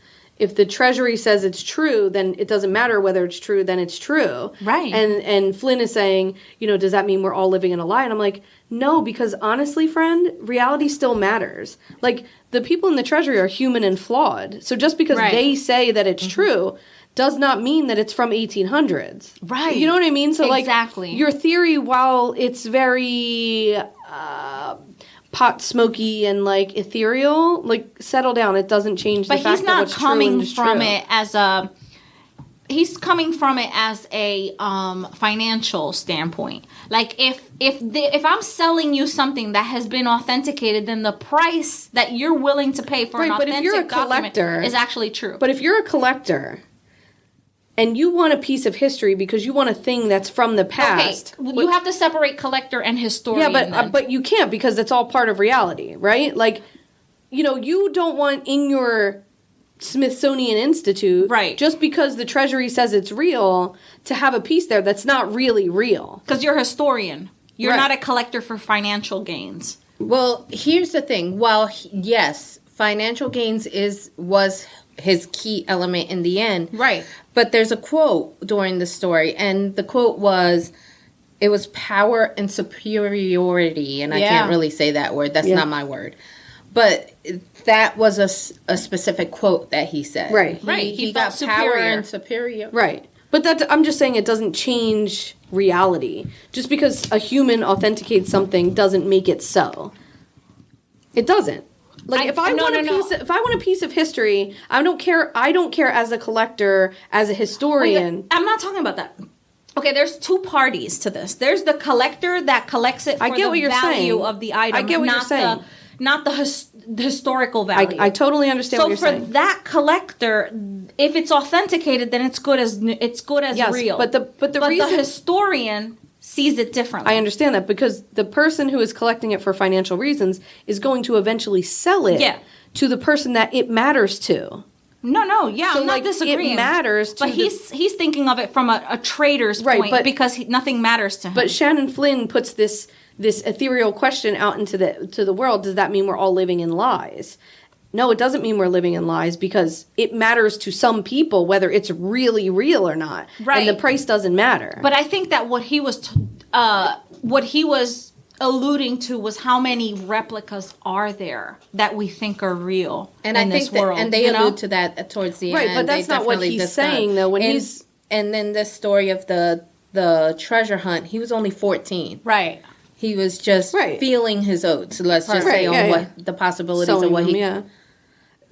the treasury says it's true, then it doesn't matter whether it's true, then it's true. Right. And Flynn is saying, you know, does that mean we're all living in a lie? And I'm like, no, because honestly, friend, reality still matters. Like, the people in the treasury are human and flawed. So just because they say that it's true does not mean that it's from 1800s. Right. You know what I mean? So exactly. Like, your theory, while it's very pot smoky and like ethereal, like, settle down. It doesn't change the fact that what's true and is true. But he's not coming from it as a... He's coming from it as a financial standpoint. Like, if I'm selling you something that has been authenticated, then the price that you're willing to pay for an authentic document is actually true. But if you're a collector and you want a piece of history because you want a thing that's from the past, you have to separate collector and historian. Yeah, but you can't, because it's all part of reality, right? Like, you know, you don't want in your Smithsonian Institute, just because the treasury says it's real, to have a piece there that's not really real. Because you're a historian. You're not a collector for financial gains. Well, here's the thing. While, yes, financial gains was his key element in the end. Right. But there's a quote during the story, and the quote was, it was power and superiority. And I can't really say that word. That's not my word. But that was a specific quote that he said. Right. He got power and superior. Right. But I'm just saying it doesn't change reality. Just because a human authenticates something doesn't make it so. It doesn't. Like, if I want a piece of history, I don't care as a collector, as a historian. I'm not talking about that. Okay, there's two parties to this. There's the collector that collects it for the value of the item. I get what you're saying. Not the historical value. I totally understand what you're saying. So for that collector, if it's authenticated, then it's good as real. But the reason the historian sees it differently. I understand that because the person who is collecting it for financial reasons is going to eventually sell it to the person that it matters to. No, yeah, so I'm not disagreeing. It matters to but he's thinking of it from a trader's point because nothing matters to him. But Shannon Flynn puts this ethereal question out into the world. Does that mean we're all living in lies? No, it doesn't mean we're living in lies because it matters to some people whether it's really real or not. Right. And the price doesn't matter. But I think that what he was alluding to was how many replicas are there that we think are real in this world. And they allude to that towards the end. Right, but that's not what he's saying, though. And then the story of the treasure hunt, he was only 14. Right. He was just feeling his oats, let's just say, on what the possibilities of what he... Yeah.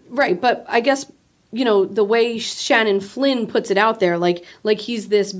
Right, but I guess, the way Shannon Flynn puts it out there, like he's this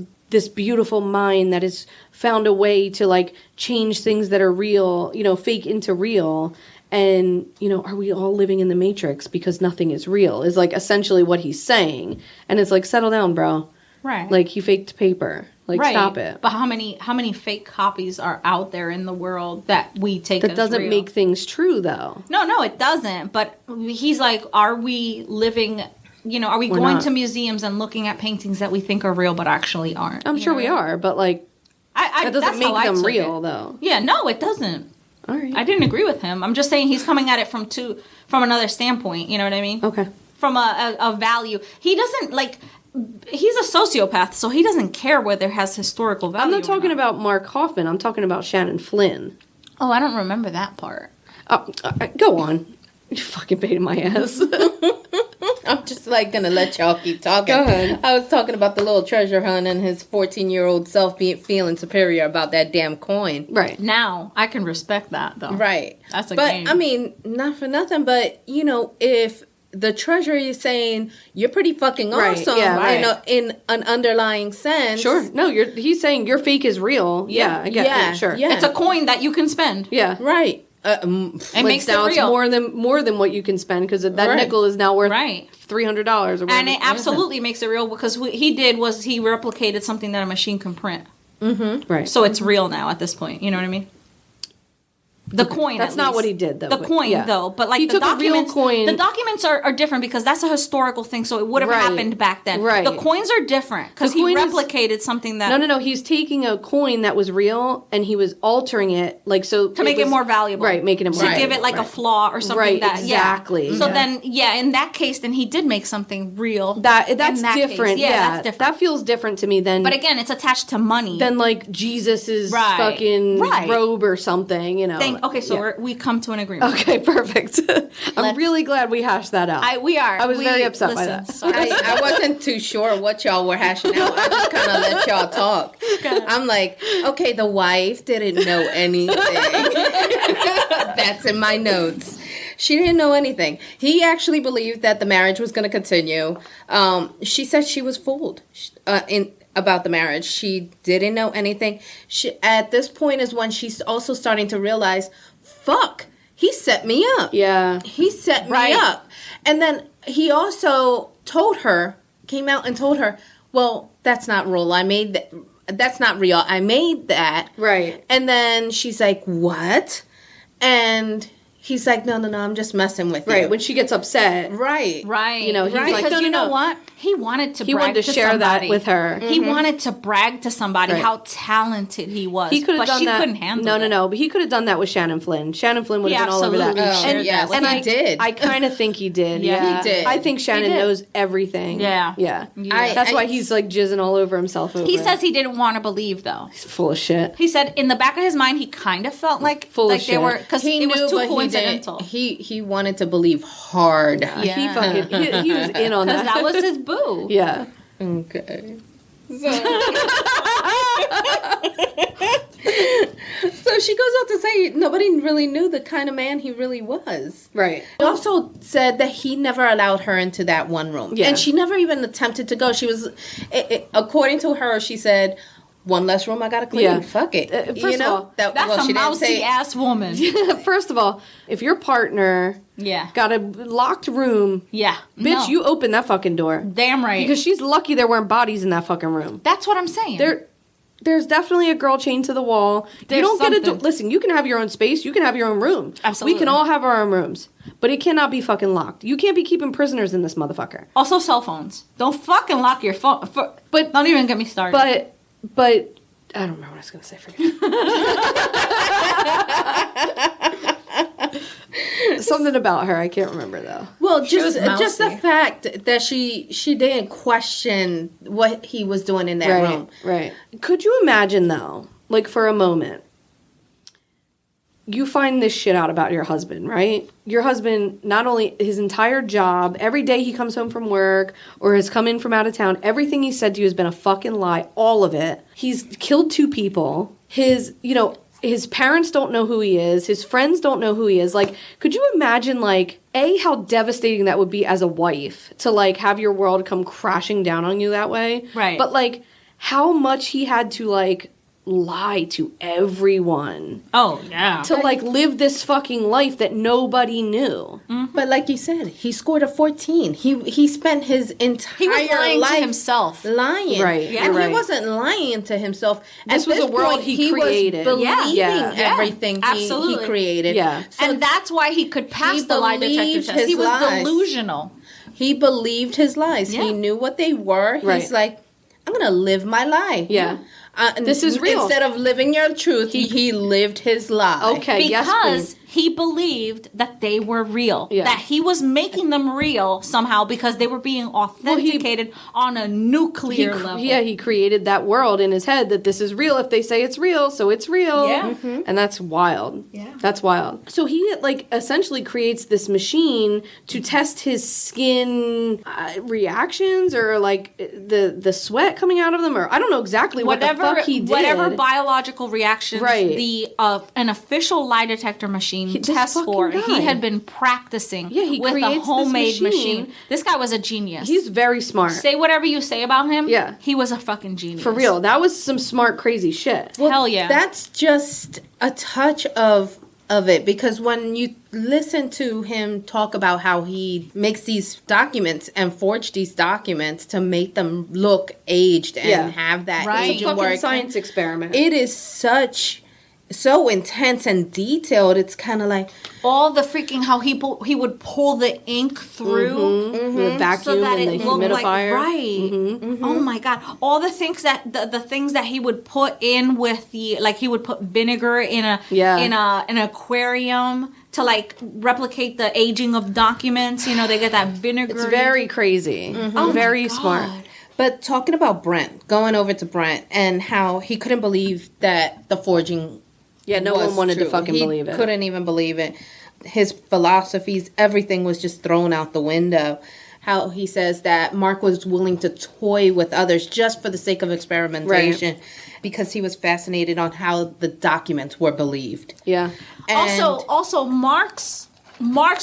beautiful mind that has found a way to, change things that are real, fake into real. And, are we all living in the Matrix because nothing is real is, essentially what he's saying. And it's settle down, bro. Right. He faked paper. Stop it. But how many fake copies are out there in the world that we take that as doesn't real? make things true, though. No, it doesn't. But he's are we living... are we going to museums and looking at paintings that we think are real but actually aren't? I'm sure we are, but that doesn't make them real, though. Yeah, no, it doesn't. All right. I didn't agree with him. I'm just saying he's coming at it from another standpoint. You know what I mean? Okay. From a value. He doesn't he's a sociopath, so he doesn't care whether it has historical value. I'm not talking about Mark Hoffman. I'm talking about Shannon Flynn. Oh, I don't remember that part. Go on. You fucking baiting my ass. I'm just gonna let y'all keep talking. Go ahead. I was talking about the little treasure hunt and his 14-year-old self feeling superior about that damn coin. Right. Now, I can respect that, though. Right. That's a game. But, I mean, not for nothing, but, if the treasury is saying, you're pretty fucking awesome, in an underlying sense. Sure. No, he's saying your fake is real. Yeah, I get it. Sure. Yeah. It's a coin that you can spend. Yeah. Right. It makes it real. It's more than what you can spend because that nickel is now worth $300 or whatever. And it absolutely makes it real because what he did was he replicated something that a machine can print. Mm-hmm. Right. So it's real now at this point. You know what I mean? The coin. That's not what he did, though. The coin, though, but he took a real coin. The documents are different because that's a historical thing, so it would have happened back then. Right. The coins are different because he replicated something that. No. He's taking a coin that was real and he was altering it, to make it more valuable. Right, making it more to give it a flaw or something. Right, that, exactly. Yeah. So then, in that case, then he did make something real. That's different. Case. That's different. That feels different to me than. But again, it's attached to money. Than Jesus's fucking robe or something. Okay, so we come to an agreement. Okay, perfect. I'm really glad we hashed that out. We are. I was very upset by that. I wasn't too sure what y'all were hashing out. I just kind of let y'all talk. I'm okay, the wife didn't know anything. That's in my notes. She didn't know anything. He actually believed that the marriage was going to continue. She said she was fooled about the marriage. She didn't know anything. At this point is when she's also starting to realize, fuck, he set me up. Yeah. He set me up. And then he also came out and told her, well, that's not real. That's not real. I made that. Right. And then she's like, what? And he's like, no, I'm just messing with you. Right, when she gets upset. Right. He's like, because no, know what? He wanted to share somebody. that with her. He wanted to brag to somebody how talented he was. He could have done that. She couldn't handle it. No. But he could have done that with Shannon Flynn. Shannon Flynn would have been all over that. He did. I kind of think he did. Yeah, he did. I think Shannon knows everything. Yeah. That's why he's jizzing all over himself. He says he didn't want to believe, though. He's full of shit. He said in the back of his mind he kind of felt full of shit. They were because it was too coincidental. He wanted to believe hard. He was in on that. That was his boo. Yeah. Okay. So she goes on to say nobody really knew the kind of man he really was. Right. He also said that he never allowed her into that one room. Yeah. And she never even attempted to go. She was, according to her, she said, one less room I gotta clean. Yeah. Fuck it. First of all, that's a mousy ass woman. First of all, if your partner got a locked room, bitch, you open that fucking door. Damn right. Because she's lucky there weren't bodies in that fucking room. That's what I'm saying. There's definitely a girl chained to the wall. There's you don't something. get listen, you can have your own space. You can have your own room. Absolutely. We can all have our own rooms. But it cannot be fucking locked. You can't be keeping prisoners in this motherfucker. Also, cell phones. Don't fucking lock your phone. But don't even get me started. But I don't remember what I was going to say. Forget it. Something about her. I can't remember, though. Well, just the fact that she didn't question what he was doing in that room. Right. Could you imagine, though, like for a moment, you find this shit out about your husband, right? Your husband, not only his entire job, every day he comes home from work or has come in from out of town, everything he said to you has been a fucking lie, all of it. He's killed 2 people. His parents don't know who he is. His friends don't know who he is. Like, could you imagine, like, A, how devastating that would be as a wife to, like, have your world come crashing down on you that way? Right. But, like, how much he had to, like, lie to everyone. Oh, yeah. To, like, live this fucking life that nobody knew. Mm-hmm. But like you said, he scored a 14. He spent his entire life to himself. Lying. Right. Yeah. And he wasn't lying to himself. This was a world he created. Was believing everything he created. Yeah. So and that's why he could pass the lie detector test. He was delusional. He believed his lies. Yeah. He knew what they were. Right. He's like, I'm going to live my lie. Yeah. This is real. Instead of living your truth, he lived his lie. Okay, because he believed that they were real. Yeah. That he was making them real somehow because they were being authenticated on a nuclear level. Yeah, he created that world in his head that this is real. If they say it's real, so it's real. Yeah. Mm-hmm. And that's wild. Yeah. That's wild. So he, like, essentially creates this machine to test his skin reactions or, like, the sweat coming out of them, or I don't know exactly what the fuck he did. Whatever biological reactions an official lie detector machine tests for. Guy. He had been practicing with a homemade machine. This guy was a genius. He's very smart. Say whatever you say about him. Yeah. He was a fucking genius. For real. That was some smart, crazy shit. Well, hell yeah. That's just a touch of it, because when you listen to him talk about how he makes these documents and forge these documents to make them look aged and have that aging work. Science experiment. It is so intense and detailed. It's kind of like all the freaking how he would pull the ink through the vacuum so that and it the looked humidifier. Like Oh my god! All the things that the things that he would put in with the, like, he would put vinegar in an aquarium to, like, replicate the aging of documents. You know, they get that vinegar. It's very crazy. Oh, very smart. But talking about Brent, going over to Brent and how he couldn't believe that the forging. Yeah, no one wanted to fucking believe it. He couldn't even believe it. His philosophies, everything was just thrown out the window. How he says that Mark was willing to toy with others just for the sake of experimentation, because he was fascinated on how the documents were believed. Yeah. And also Mark's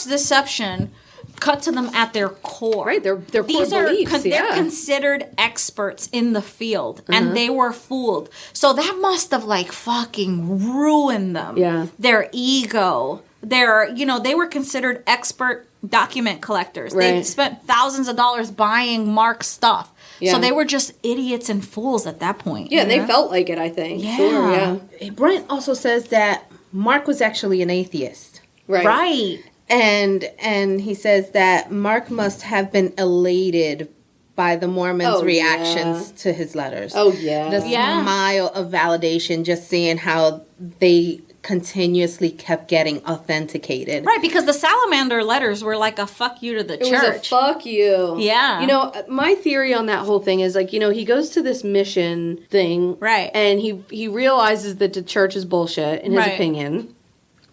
deception cut to them at their core. Right, their core beliefs. They're considered experts in the field, and they were fooled. So that must have, like, fucking ruined them. Yeah. Their ego. They were considered expert document collectors. Right. They spent thousands of dollars buying Mark's stuff. Yeah. So they were just idiots and fools at that point. Yeah, they felt like it, I think. Yeah. Sure, yeah. Brent also says that Mark was actually an atheist. Right. And he says that Mark must have been elated by the Mormons' reactions to his letters. Oh, yeah. The smile of validation, just seeing how they continuously kept getting authenticated. Right, because the salamander letters were like a fuck you to the church. It was a fuck you. Yeah. You know, my theory on that whole thing is, like, you know, he goes to this mission thing. Right. And he realizes that the church is bullshit, in his opinion.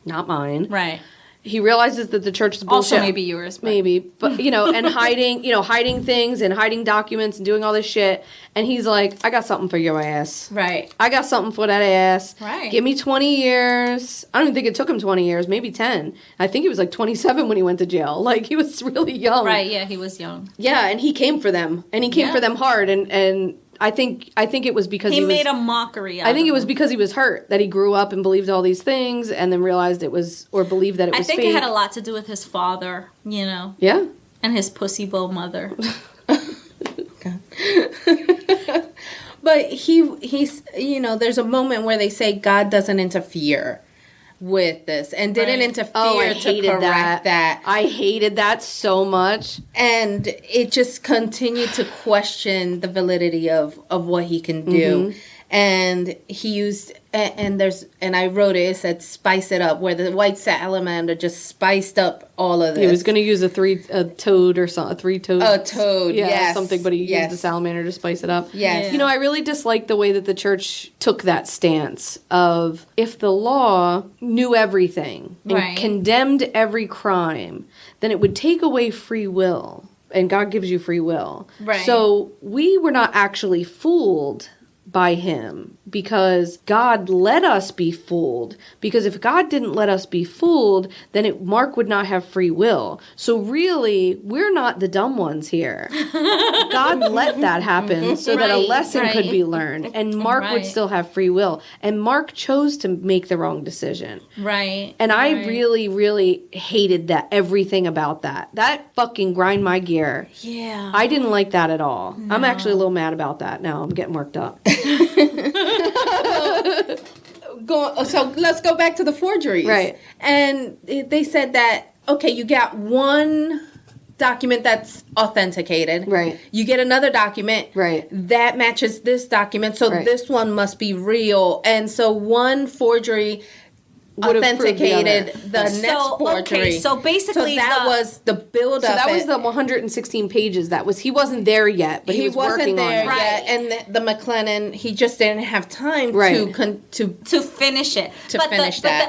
Not mine. Right. He realizes that the church is bullshit. Also maybe yours. But. Maybe. But, you know, and hiding things and hiding documents and doing all this shit. And he's like, I got something for your ass. Right. I got something for that ass. Right. Give me 20 years. I don't even think it took him 20 years. Maybe 10. I think he was like 27 when he went to jail. Like, he was really young. Right, yeah, he was young. Yeah, and he came for them. And he came for them hard. And I think it was because he made a mockery out I think it was them. because he was hurt, that he grew up and believed all these things and then realized it was, or believed that it was I think fake. it had a lot to do with his father, you know. Yeah. And his pussy bow mother. But he's, there's a moment where they say God doesn't interfere with this and didn't interfere to correct that. I hated that so much. And it just continued to question the validity of what he can do. And he used, and I wrote it said spice it up, where the white salamander just spiced up all of this. He was going to use a three-toed or something, a three-toed. A toad, yeah, something, but he used the salamander to spice it up. Yes. I really dislike the way that the church took that stance of, if the law knew everything and condemned every crime, then it would take away free will. And God gives you free will. Right. So we were not actually fooled by him, because God let us be fooled. Because if God didn't let us be fooled, then Mark would not have free will. So really, we're not the dumb ones here. God let that happen so that a lesson could be learned, and Mark would still have free will. And Mark chose to make the wrong decision. Right. And I really, really hated that, everything about that. That fucking grind my gear. Yeah. I didn't like that at all. No. I'm actually a little mad about that now. I'm getting worked up. So let's go back to the forgeries. Right. And they said that, okay, you got one document that's authenticated. Right. You get another document. Right. That matches this document, so this one must be real. And so one forgery authenticated the next forgery. Okay, so basically that was the build up. So that was the 116 pages. He wasn't there yet, but he was working on it. Yet. And the McLennan, he just didn't have time to finish it.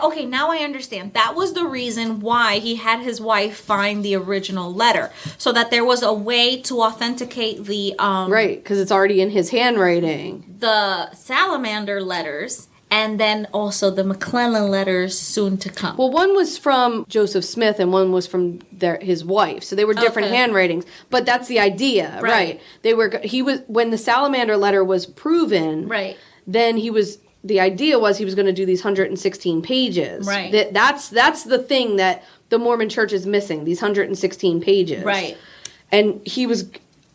Okay, now I understand. That was the reason why he had his wife find the original letter, so that there was a way to authenticate the right, because it's already in his handwriting. The salamander letters. And then also the McLennan letters soon to come. Well, one was from Joseph Smith and one was from his wife. So they were different handwritings. But that's the idea, right? When the salamander letter was proven, then the idea was he was going to do these 116 pages. Right. That's the thing that the Mormon Church is missing, these 116 pages. Right. And he was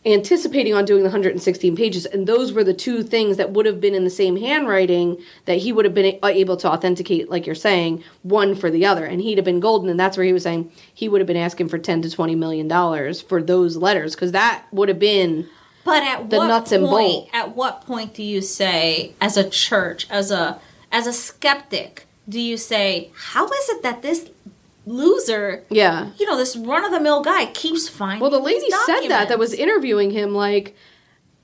anticipating on doing the 116 pages, and those were the two things that would have been in the same handwriting that he would have been able to authenticate, like you're saying, one for the other, and he'd have been golden. And that's where he was saying he would have been asking for $10 to $20 million for those letters, because that would have been the nuts and bolts. At what point do you say, as a church, as a skeptic, do you say, how is it that this loser, this run-of-the-mill guy keeps finding the lady said that was interviewing him, like,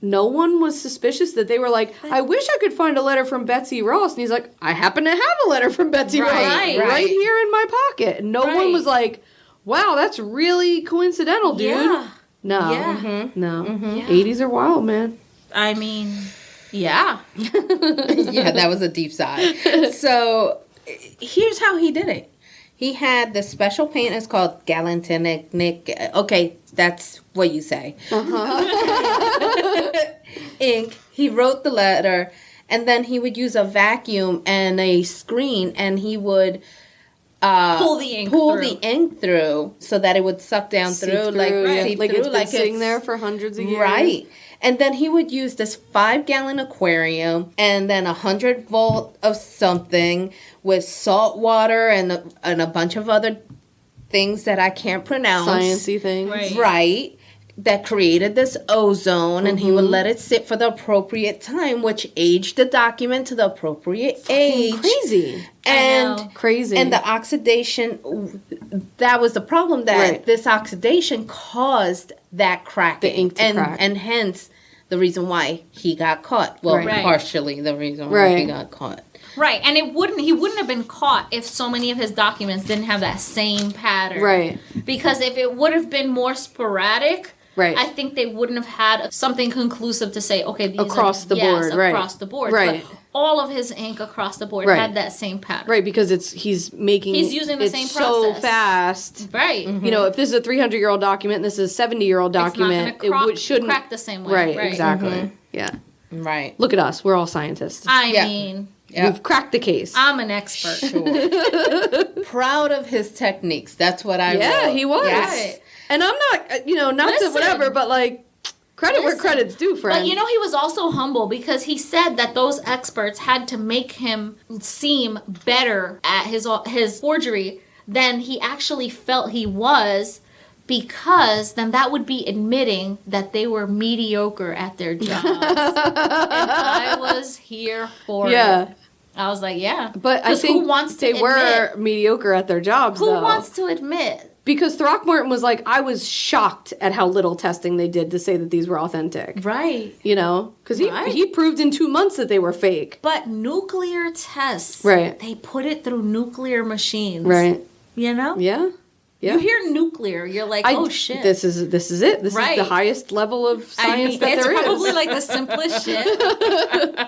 no one was suspicious, that they were like, I wish I could find a letter from Betsy Ross. And he's like, I happen to have a letter from Betsy Ross right here in my pocket. And no one was like, wow, that's really coincidental, dude. Yeah. No. Yeah. No. Yeah. 80s are wild, man. I mean, yeah. Yeah, that was a deep sigh. So here's how he did it. He had this special paint. It's called galantinic. Okay, that's what you say. Ink. He wrote the letter, and then he would use a vacuum and a screen, and he would pull the ink through so that it would suck down seep through, like it's been sitting there for hundreds of years. Right. And then he would use this 5-gallon aquarium and then 100 volt of something with salt water and a bunch of other things that I can't pronounce. Sciencey things. Right. That created this ozone, and he would let it sit for the appropriate time, which aged the document to the appropriate age. Crazy. Crazy. And the oxidation, that was the problem, that this oxidation caused that cracking. The ink to crack. And hence the reason why he got caught. Well, partially the reason why he got caught. Right, and he wouldn't have been caught if so many of his documents didn't have that same pattern. Right. Because if it would have been more sporadic, I think they wouldn't have had something conclusive to say, okay, these across the board. Across the board. Right. But all of his ink across the board had that same pattern. Right, because he's using the same process so fast. Right. Mm-hmm. If this is a 300-year-old document and this is a 70-year-old document, it shouldn't crack the same way. Right, exactly. Mm-hmm. Yeah. Right. Look at us. We're all scientists. I mean, we've cracked the case. I'm an expert. Sure. Proud of his techniques. That's what I wrote. Yeah, he was. Yes. And I'm not, not to whatever, but like, Credit where credit's due, friend. But he was also humble because he said that those experts had to make him seem better at his forgery than he actually felt he was, because then that would be admitting that they were mediocre at their jobs. And I was here for it. I was like, yeah. But I think who wants to they were mediocre at their jobs, Who wants to admit? Because Throckmorton was like, I was shocked at how little testing they did to say that these were authentic. Right. Because he proved in 2 months that they were fake. But nuclear tests. Right. They put it through nuclear machines. Right. Yeah. Yeah. You hear nuclear, you're like, oh shit. This is it. This is the highest level of science that there is. It's probably like the simplest shit.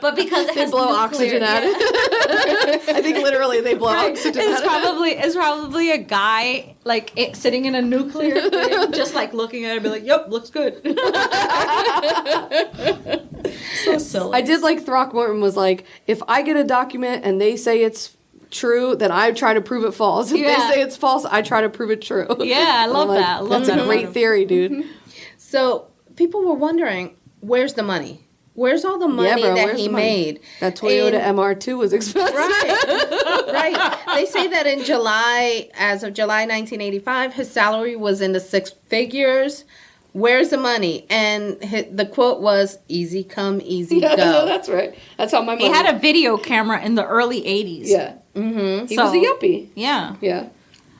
But because it has blow nuclear, oxygen at it. I think literally they blow oxygen at it. It's probably a guy like sitting in a nuclear thing, just like looking at it and be like, yep, looks good. So silly. I did like Throckmorton was like, if I get a document and they say it's true, then I try to prove it false. If they say it's false, I try to prove it true. Yeah, I love that. That's a great theory, dude. So people were wondering, where's the money? Where's all the money that he made? That Toyota MR2 was expensive. Right. They say that in July, as of July 1985, his salary was in the 6 figures. Where's the money? And the quote was, easy come, easy go. No, that's right. That's how my mom... He had a video camera in the early 80s. Yeah. Mm-hmm. He was a yuppie. Yeah. Yeah.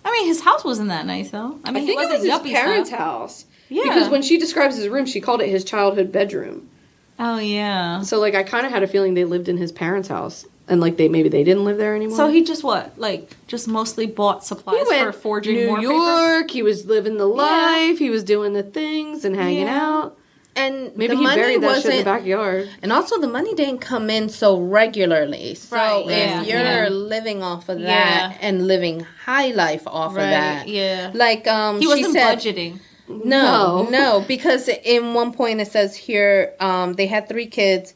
I mean, his house wasn't that nice, though. I mean, I think it was his parents' house. Yeah. Because when she describes his room, she called it his childhood bedroom. Oh, yeah. So, I kind of had a feeling they lived in his parents' house. And, maybe they didn't live there anymore. So he just just mostly bought supplies for forging more New York. He was living the life. He was doing the things and hanging out. And maybe he buried that shit in the backyard. And also, the money didn't come in so regularly. So if you're living off of that and living high life off of that. Yeah. He wasn't budgeting. No, because in one point it says here they had 3 kids.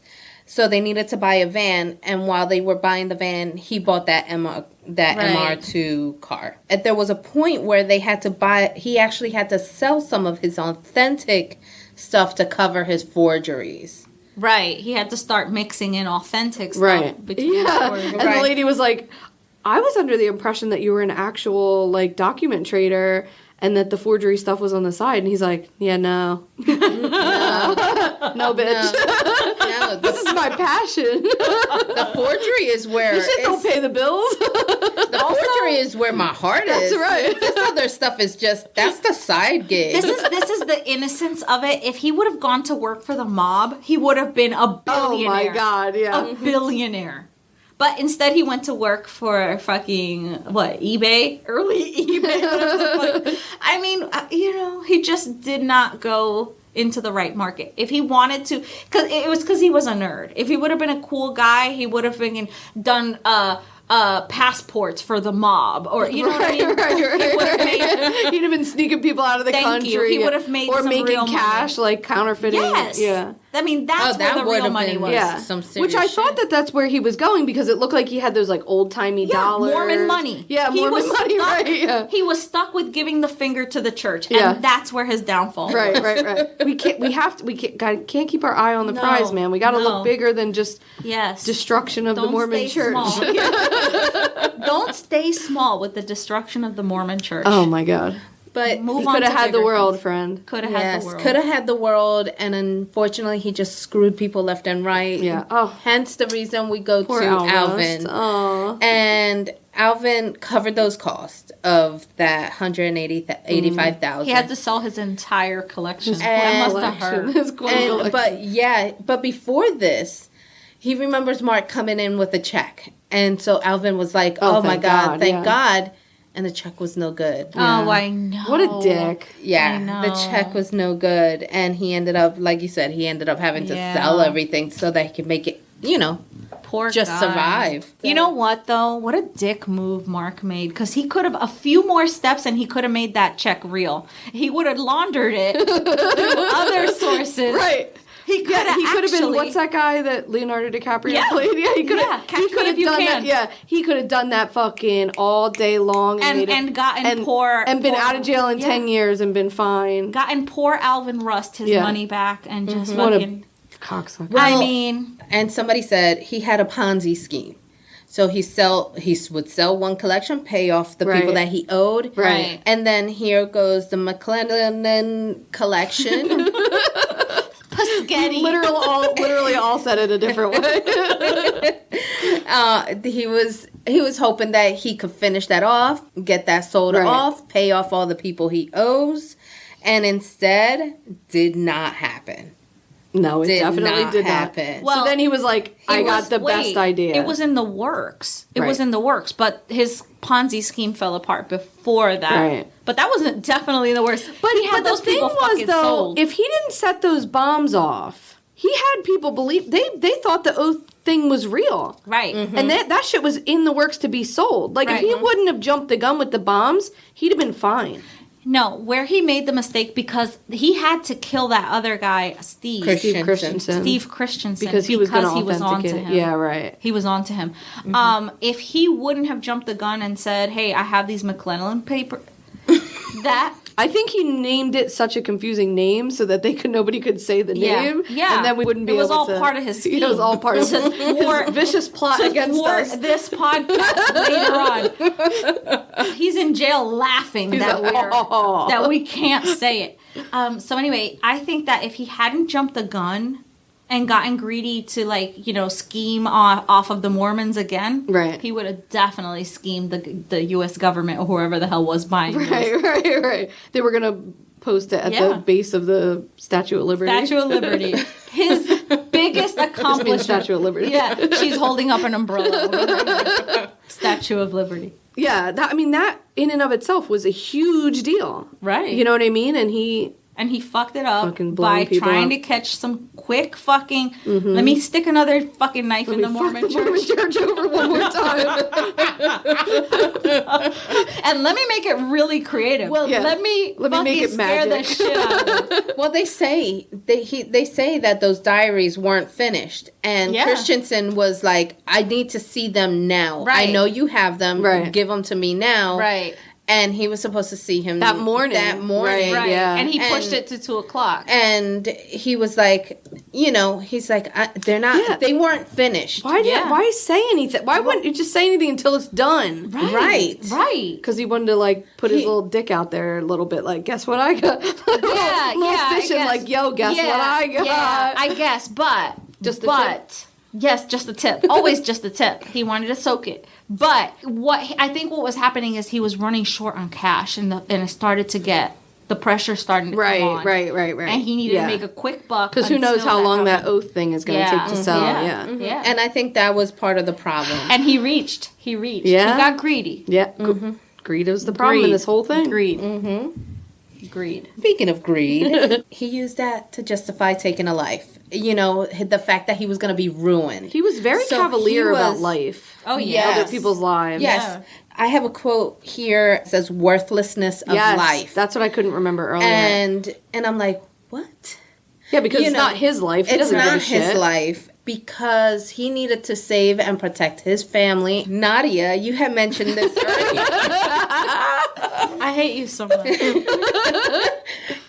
So they needed to buy a van, and while they were buying the van, he bought that MR2 car. And there was a point where he actually had to sell some of his authentic stuff to cover his forgeries. Right. He had to start mixing in authentic stuff. Right. And the lady was like, I was under the impression that you were an actual, document trader, and that the forgery stuff was on the side. And he's like, yeah, no. No, bitch. No, this is my passion. The forgery is where... This shit don't pay the bills. The forgery is where my heart is. That's right. This other stuff is that's the side gig. This is the innocence of it. If he would have gone to work for the mob, he would have been a billionaire. Oh, my God, yeah. A billionaire. But instead, he went to work for fucking, eBay? Early eBay? I mean, he just did not go into the right market. If he wanted to, because he was a nerd. If he would have been a cool guy, he would have done passports for the mob, or you know what I mean? Right. He'd have been sneaking people out of the country. He would have made or some making real cash, money. Counterfeiting. Yes. Yeah. I mean, that's where the real money was. Yeah. Some serious Which I thought that's where he was going, because it looked like he had those old-timey dollars. Mormon money. Yeah, Mormon money, right. Yeah. He was stuck with giving the finger to the church, and that's where his downfall was. Right. We can't keep our eye on the prize, man. We got to look bigger than just destruction of the Mormon church. Don't stay small with the destruction of the Mormon church. Oh my God. But he could have had the world, friend. Could have had the world. Could have had the world, and unfortunately, he just screwed people left and right. Yeah. Oh. Hence the reason we go Poor to Alvin. Alvin. And Alvin covered those costs of that $185,000. He had to sell his entire collection. That must have hurt. But before this, he remembers Mark coming in with a check. And so Alvin was like, oh my God, thank God. And the check was no good. Yeah. Oh, I know. What a dick. Yeah, the check was no good. And he ended up, like you said, having to sell everything so that he could make it, Poor just guy. survive. You know what, though? What a dick move Mark made. Because he could have, a few more steps and he could have made that check real. He would have laundered it through other sources. Right. He could have been, what's that guy that Leonardo DiCaprio played? Yeah, he could have done that. Yeah, he could have done that fucking all day long and gotten poor and been out of jail in 10 years and been fine. Gotten poor Alvin Rust his money back and just fucking cocksucker. Well, I mean, and somebody said he had a Ponzi scheme. So he would sell one collection, pay off the people that he owed. Right. And then here goes the McLennan collection. Spaghetti. Literally all said it a different way. He was hoping that he could finish that off, get that sold off, pay off all the people he owes, and instead did not happen. No, it definitely did happen. not. Well, so then he was like, I got the best idea. It was in the works. It was in the works, but his Ponzi scheme fell apart before that. Right. But that wasn't definitely the worst. But he had those people fucking sold. If he didn't set those bombs off, he had people believe they thought the oath thing was real. Right. Mm-hmm. And that shit was in the works to be sold. Like if he wouldn't have jumped the gun with the bombs, he'd have been fine. No, where he made the mistake because he had to kill that other guy, Steve Christensen. Because he was on to him. Yeah, right. He was on to him. Mm-hmm. If he wouldn't have jumped the gun and said, "Hey, I have these McLennan paper," I think he named it such a confusing name so that nobody could say the name. Yeah, and then we wouldn't be able to. It was all part of his scheme. It was all part of his vicious plot against us. This podcast later on. He's in jail laughing that we can't say it. So anyway, I think that if he hadn't jumped the gun and gotten greedy to scheme off of the Mormons again, right, he would have definitely schemed the U.S. government or whoever the hell was buying those. Right. They were gonna post it at the base of the Statue of Liberty. Statue of Liberty. His biggest accomplishment. Statue of Liberty. Yeah, she's holding up an umbrella. Statue of Liberty. Yeah, that in and of itself was a huge deal. Right. You know what I mean? And he fucked it up by trying to catch some quick fucking. Mm-hmm. Let me stick another fucking knife in the Mormon church over one more time, and let me make it really creative. Well, let me make it scare magic. The shit out of them. Well, they say that those diaries weren't finished, and Christensen was like, "I need to see them now. Right. I know you have them. Right. Give them to me now." Right. And he was supposed to see him that morning. Right. Yeah. And he pushed it to 2:00. And he was like, he's like, they're not. Yeah. They weren't finished. Why say anything? Why wouldn't you just say anything until it's done? Right. Because he wanted to put his little dick out there a little bit. Like, guess what I got? Fishing. Like, yo, guess what I got? Yeah, I guess, but just the tip. Yes, just the tip. Always just the tip. He wanted to soak it. But I think what was happening is he was running short on cash, and it started to get the pressure starting to come on. Right. And he needed to make a quick buck. Because who knows how long that oath thing is going to take to sell. Yeah. Mm-hmm. Yeah. And I think that was part of the problem. And he reached. Yeah. He got greedy. Yeah. Mm-hmm. Greed was the problem in this whole thing. Greed. Mm-hmm. Greed. Speaking of greed, he used that to justify taking a life. The fact that he was going to be ruined. He was very cavalier about life. Oh, yeah. Other people's lives. Yes. Yeah. I have a quote here. It says, worthlessness of life. That's what I couldn't remember earlier. And I'm like, what? Yeah, because it's not his life. It's not his life. Because he needed to save and protect his family. Nadia, you had mentioned this earlier. I hate you so much.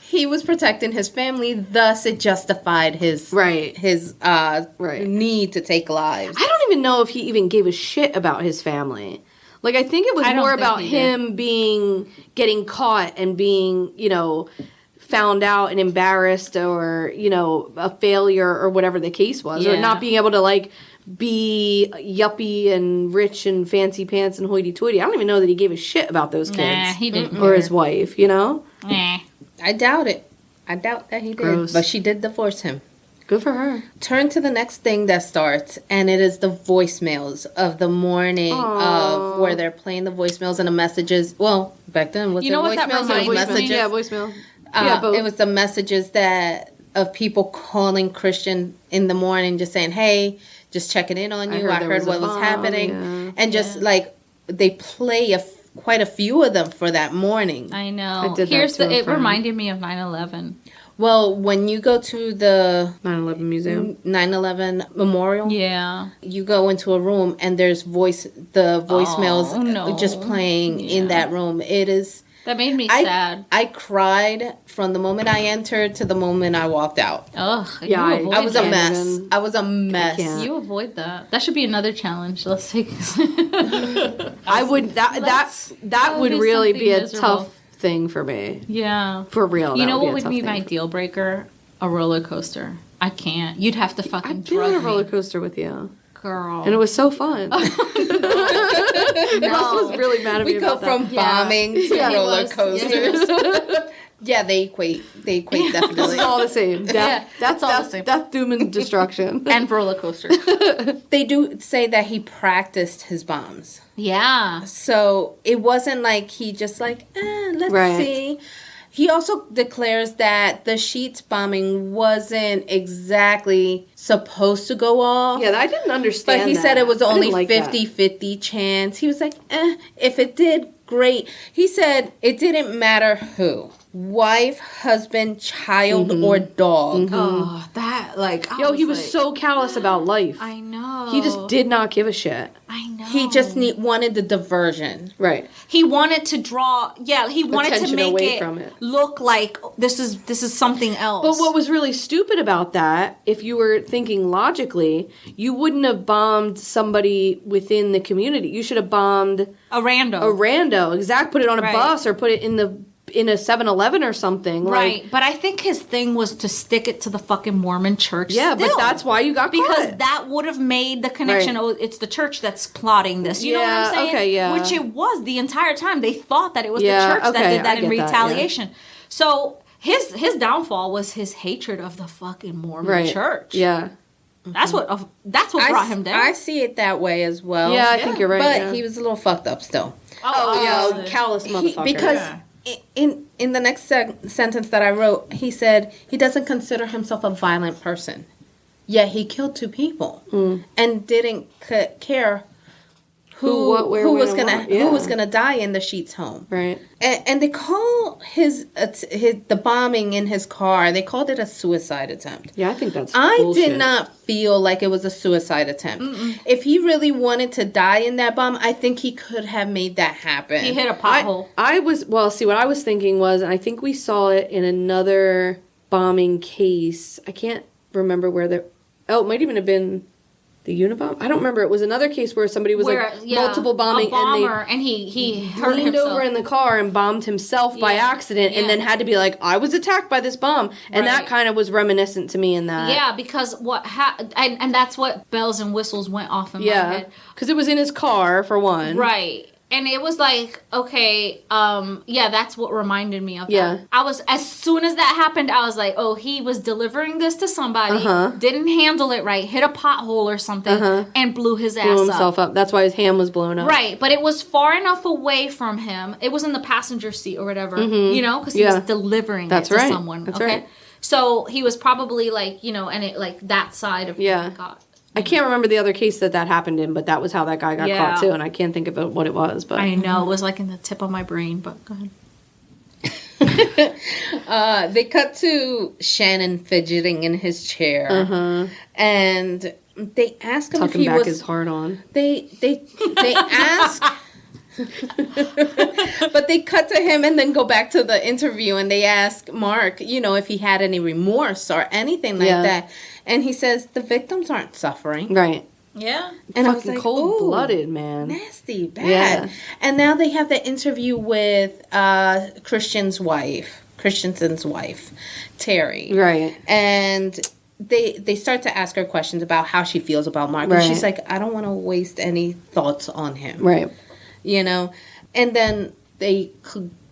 He was protecting his family, thus it justified his need to take lives. I don't even know if he even gave a shit about his family. Like, I think it was more about him getting caught and being, found out and embarrassed or, a failure or whatever the case was. Or not being able to, be yuppie and rich and fancy pants and hoity-toity. I don't even know that he gave a shit about those kids. Nah, he didn't. Or his wife, Nah. I doubt it. I doubt that he did. Gross. But she did divorce him. Good for her. Turn to the next thing that starts, and it is the voicemails of the morning of where they're playing the voicemails and the messages. Well, back then, was it voicemails? That reminds me? Yeah, voicemail. Both. It was the messages of people calling Christian in the morning, just saying, "Hey, just checking in on you. I heard what was happening," and just they play quite a few of them for that morning. I know. It reminded me of 9/11. Well, when you go to the 9/11 museum, 9/11 memorial, you go into a room and there's voicemails just playing in that room. It is. That made me sad. I cried from the moment I entered to the moment I walked out. Ugh. Yeah, I was a mess. I was a mess. You avoid that. That should be another challenge. Let's take. I would that would really be a tough thing for me. Yeah, for real. You know what would be my deal breaker? A roller coaster. I can't. You'd have to fucking I've been on a roller coaster with you. Girl. And it was so fun. Ross was really mad at me about that. We go from bombing to roller coasters. Yeah, they equate. Definitely. It's all the same. That's all the same. Death, doom, and destruction. And roller coaster. They do say that he practiced his bombs. Yeah. So it wasn't like he just like, let's see. He also declares that the Sheetz bombing wasn't exactly supposed to go off. Yeah, I didn't understand. But he said it was only 50-50 chance. He was like, if it did, great. He said it didn't matter who. Wife, husband, child, or dog. Oh, that, he was so callous about life. I know. He just did not give a shit. I know. He just wanted the diversion. Right. He wanted to draw, he wanted attention to make away it, from it look like this is something else. But what was really stupid about that, if you were thinking logically, you wouldn't have bombed somebody within the community. You should have bombed a rando. Put it on a bus or put it in a 7-Eleven or something. Right. But I think his thing was to stick it to the fucking Mormon church. Yeah, but that's why you got because caught. that would have made the connection. Right. Oh, it's the church that's plotting this. You know what I'm saying? Okay, yeah. Which it was the entire time. They thought that it was the church that did that in retaliation. That, So his downfall was his hatred of the fucking Mormon church. Yeah. That's what brought him down. I see it that way as well. Yeah, I think you're right. But he was a little fucked up still. Callous motherfucker. Because in the next sentence that I wrote, he said he doesn't consider himself a violent person. Yet he killed 2 people and didn't care who was gonna die in the Sheetz home. Right. And they call the bombing in his car, they called it a suicide attempt. Yeah, I think that's I bullshit. did not feel like it was a suicide attempt. If he really wanted to die in that bomb, I think he could have made that happen. He hit a pothole. What I was thinking was, and I think we saw it in another bombing case. I can't remember where it might even have been the Unabomb? I don't remember. It was another case where somebody was multiple bombing, and he hurt leaned himself over in the car and bombed himself by accident, and then had to be like, I was attacked by this bomb, and that kind of was reminiscent to me in that. Yeah, because and that's what bells and whistles went off in my head. Because it was in his car for one, right? And it was like, okay, that's what reminded me of that. I was, as soon as that happened, I was like, oh, he was delivering this to somebody, didn't handle it right, hit a pothole or something, and blew himself up. That's why his hand was blown up. Right, but it was far enough away from him. It was in the passenger seat or whatever, because he was delivering it to someone. That's right. So he was probably like, and it like that side of him got. I can't remember the other case that happened in, but that was how that guy got caught too, and I can't think of what it was. But I know it was like in the tip of my brain. But go ahead. They cut to Shannon fidgeting in his chair, and they ask him if he was his heart on. They ask. But they cut to him and then go back to the interview, and they ask Mark, if he had any remorse or anything like that. And he says, the victims aren't suffering. Right. Yeah. And fucking I was like, cold-blooded, man. Nasty, bad. Yeah. And now they have the interview with Christiansen's wife, Terry. Right. And they start to ask her questions about how she feels about Mark. And she's like, I don't want to waste any thoughts on him. Right. And then they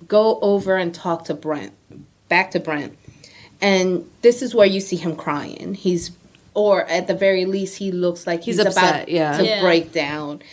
go over and talk to Brent, back to Brent. And this is where you see him crying. Or at the very least, he looks like he's upset, about to break down.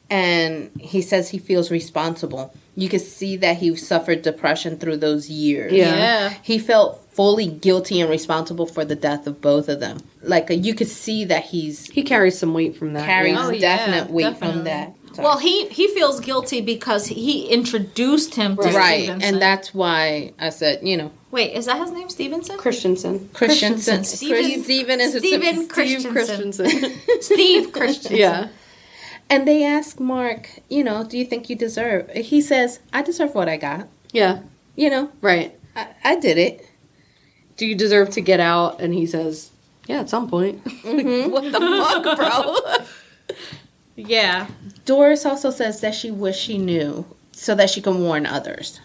And he says he feels responsible. You can see that he suffered depression through those years. Yeah. He felt fully guilty and responsible for the death of both of them. Like, you could see that he carries some weight from that. Definite weight from that. Sorry. Well, he feels guilty because he introduced him to Stevenson. And that's why I said, Wait, is that his name? Stevenson? Christensen. Steven is Steven Christensen. Steve Christensen. Yeah. And they ask Mark, do you think you deserve? He says, I deserve what I got. Yeah. Right. I did it. Do you deserve to get out? And he says, yeah, at some point. Mm-hmm. What the fuck, bro? Yeah. Doris also says that she wished she knew so that she can warn others.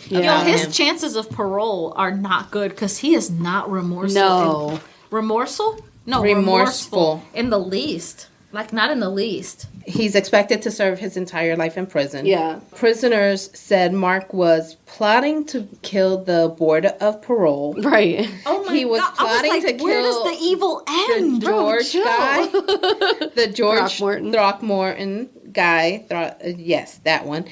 Yeah. His chances of parole are not good because he is not remorseful. No. Remorseful? No, Remorseful. In the least. Like, not in the least. He's expected to serve his entire life in prison. Yeah. Prisoners said Mark was plotting to kill the board of parole. Right. Oh my He was God. plotting I was like, to where kill does the evil end? The George guy. The George Throckmorton guy. Yes, that one.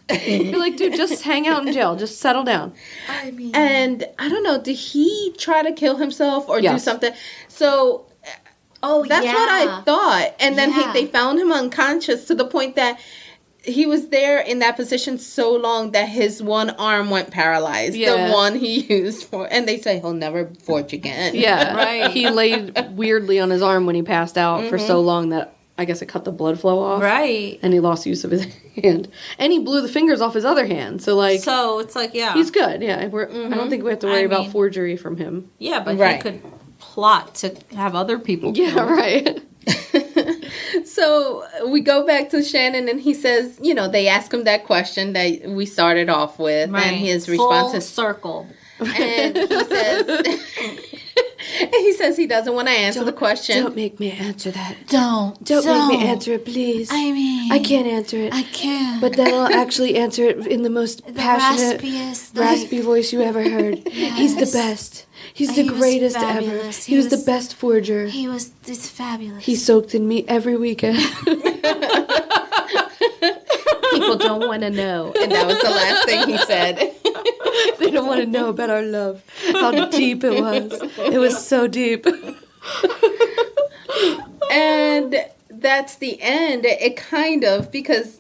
You're like, dude, just hang out in jail. Just settle down. I mean... And I don't know, did he try to kill himself or do something? So... Oh, that's what I thought. And then they found him unconscious to the point that he was there in that position so long that his one arm went paralyzed. Yeah. The one he used for... And they say he'll never forge again. Yeah, right. He laid weirdly on his arm when he passed out for so long that I guess it cut the blood flow off. Right. And he lost use of his hand. And he blew the fingers off his other hand. So, like... So, it's like, yeah. He's good, yeah. I don't think we have to worry about forgery from him. Yeah, but he could... plot to have other people killed. Yeah, right. So we go back to Shannon and he says, they ask him that question that we started off with. Right. And his response is circle. And he says he doesn't want to answer the question. Don't make me answer that. Don't make me answer it, please. I mean... I can't answer it. I can't. But then I'll actually answer it in the most passionate, raspy voice you ever heard. Yes. He's the best. He's the greatest ever. He was the best forger. It's fabulous. He soaked in me every weekend. People don't want to know. And that was the last thing he said. They don't want to know about our love. How deep it was. It was so deep. And that's the end. It kind of, because,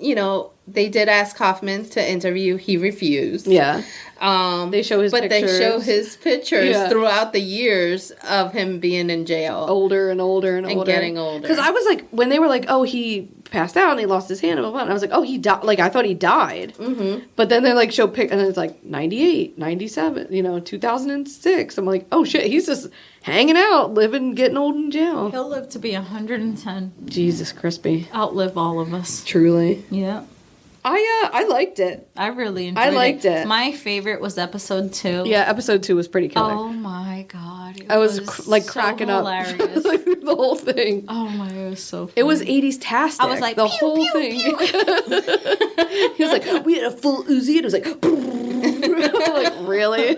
they did ask Kaufman to interview. He refused. Yeah. They show his pictures. But they show his pictures throughout the years of him being in jail. Older and older and older. And getting older. Because I was like, when they were like, oh, he passed out and he lost his hand and blah, blah, and I was like, oh, he died. Like, I thought he died. Mm-hmm. But then they, like, show pictures, and it's like 98, 97, 2006. I'm like, oh, shit, he's just hanging out, living, getting old in jail. He'll live to be 110. Jesus, crispy. Outlive all of us. Truly. Yeah. I liked it. I really enjoyed it. I liked it. My favorite was episode 2. Yeah, episode 2 was pretty killer. Oh my God. I was cracking so up. Hilarious. Like, the whole thing. Oh my God, it was so funny. It was 80s-tastic. I was like, the pew, whole pew, thing. pew. He was like, we had a full Uzi, and it was like, like, really?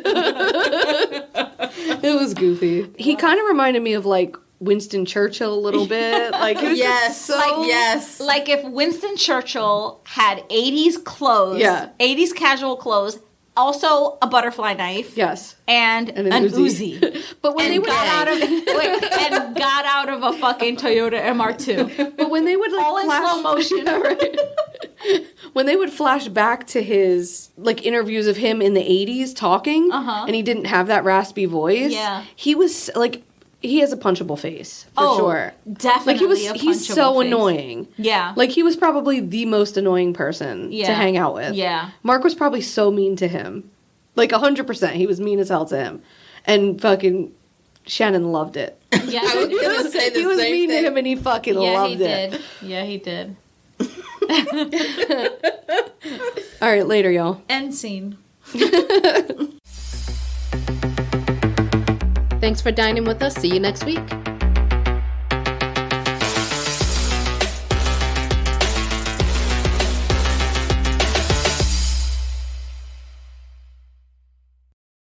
It was goofy. He kind of reminded me of, like, Winston Churchill a little bit. Like, it was like if Winston Churchill had 80s clothes, 80s casual clothes, also a butterfly knife, and an Uzi. But when they would got out of a fucking Toyota MR2. But when they would like all in slow motion, right? When they would flash back to his like interviews of him in the 80s talking, and he didn't have that raspy voice, he was like. He has a punchable face, for sure. Definitely like he's so face. Annoying. Yeah. Like, he was probably the most annoying person to hang out with. Yeah. Mark was probably so mean to him. Like, 100%. He was mean as hell to him. And fucking Shannon loved it. Yeah, I was going to say the same thing. He was mean to him and he fucking loved it. Yeah, he did. All right, later, y'all. End scene. Thanks for dining with us. See you next week.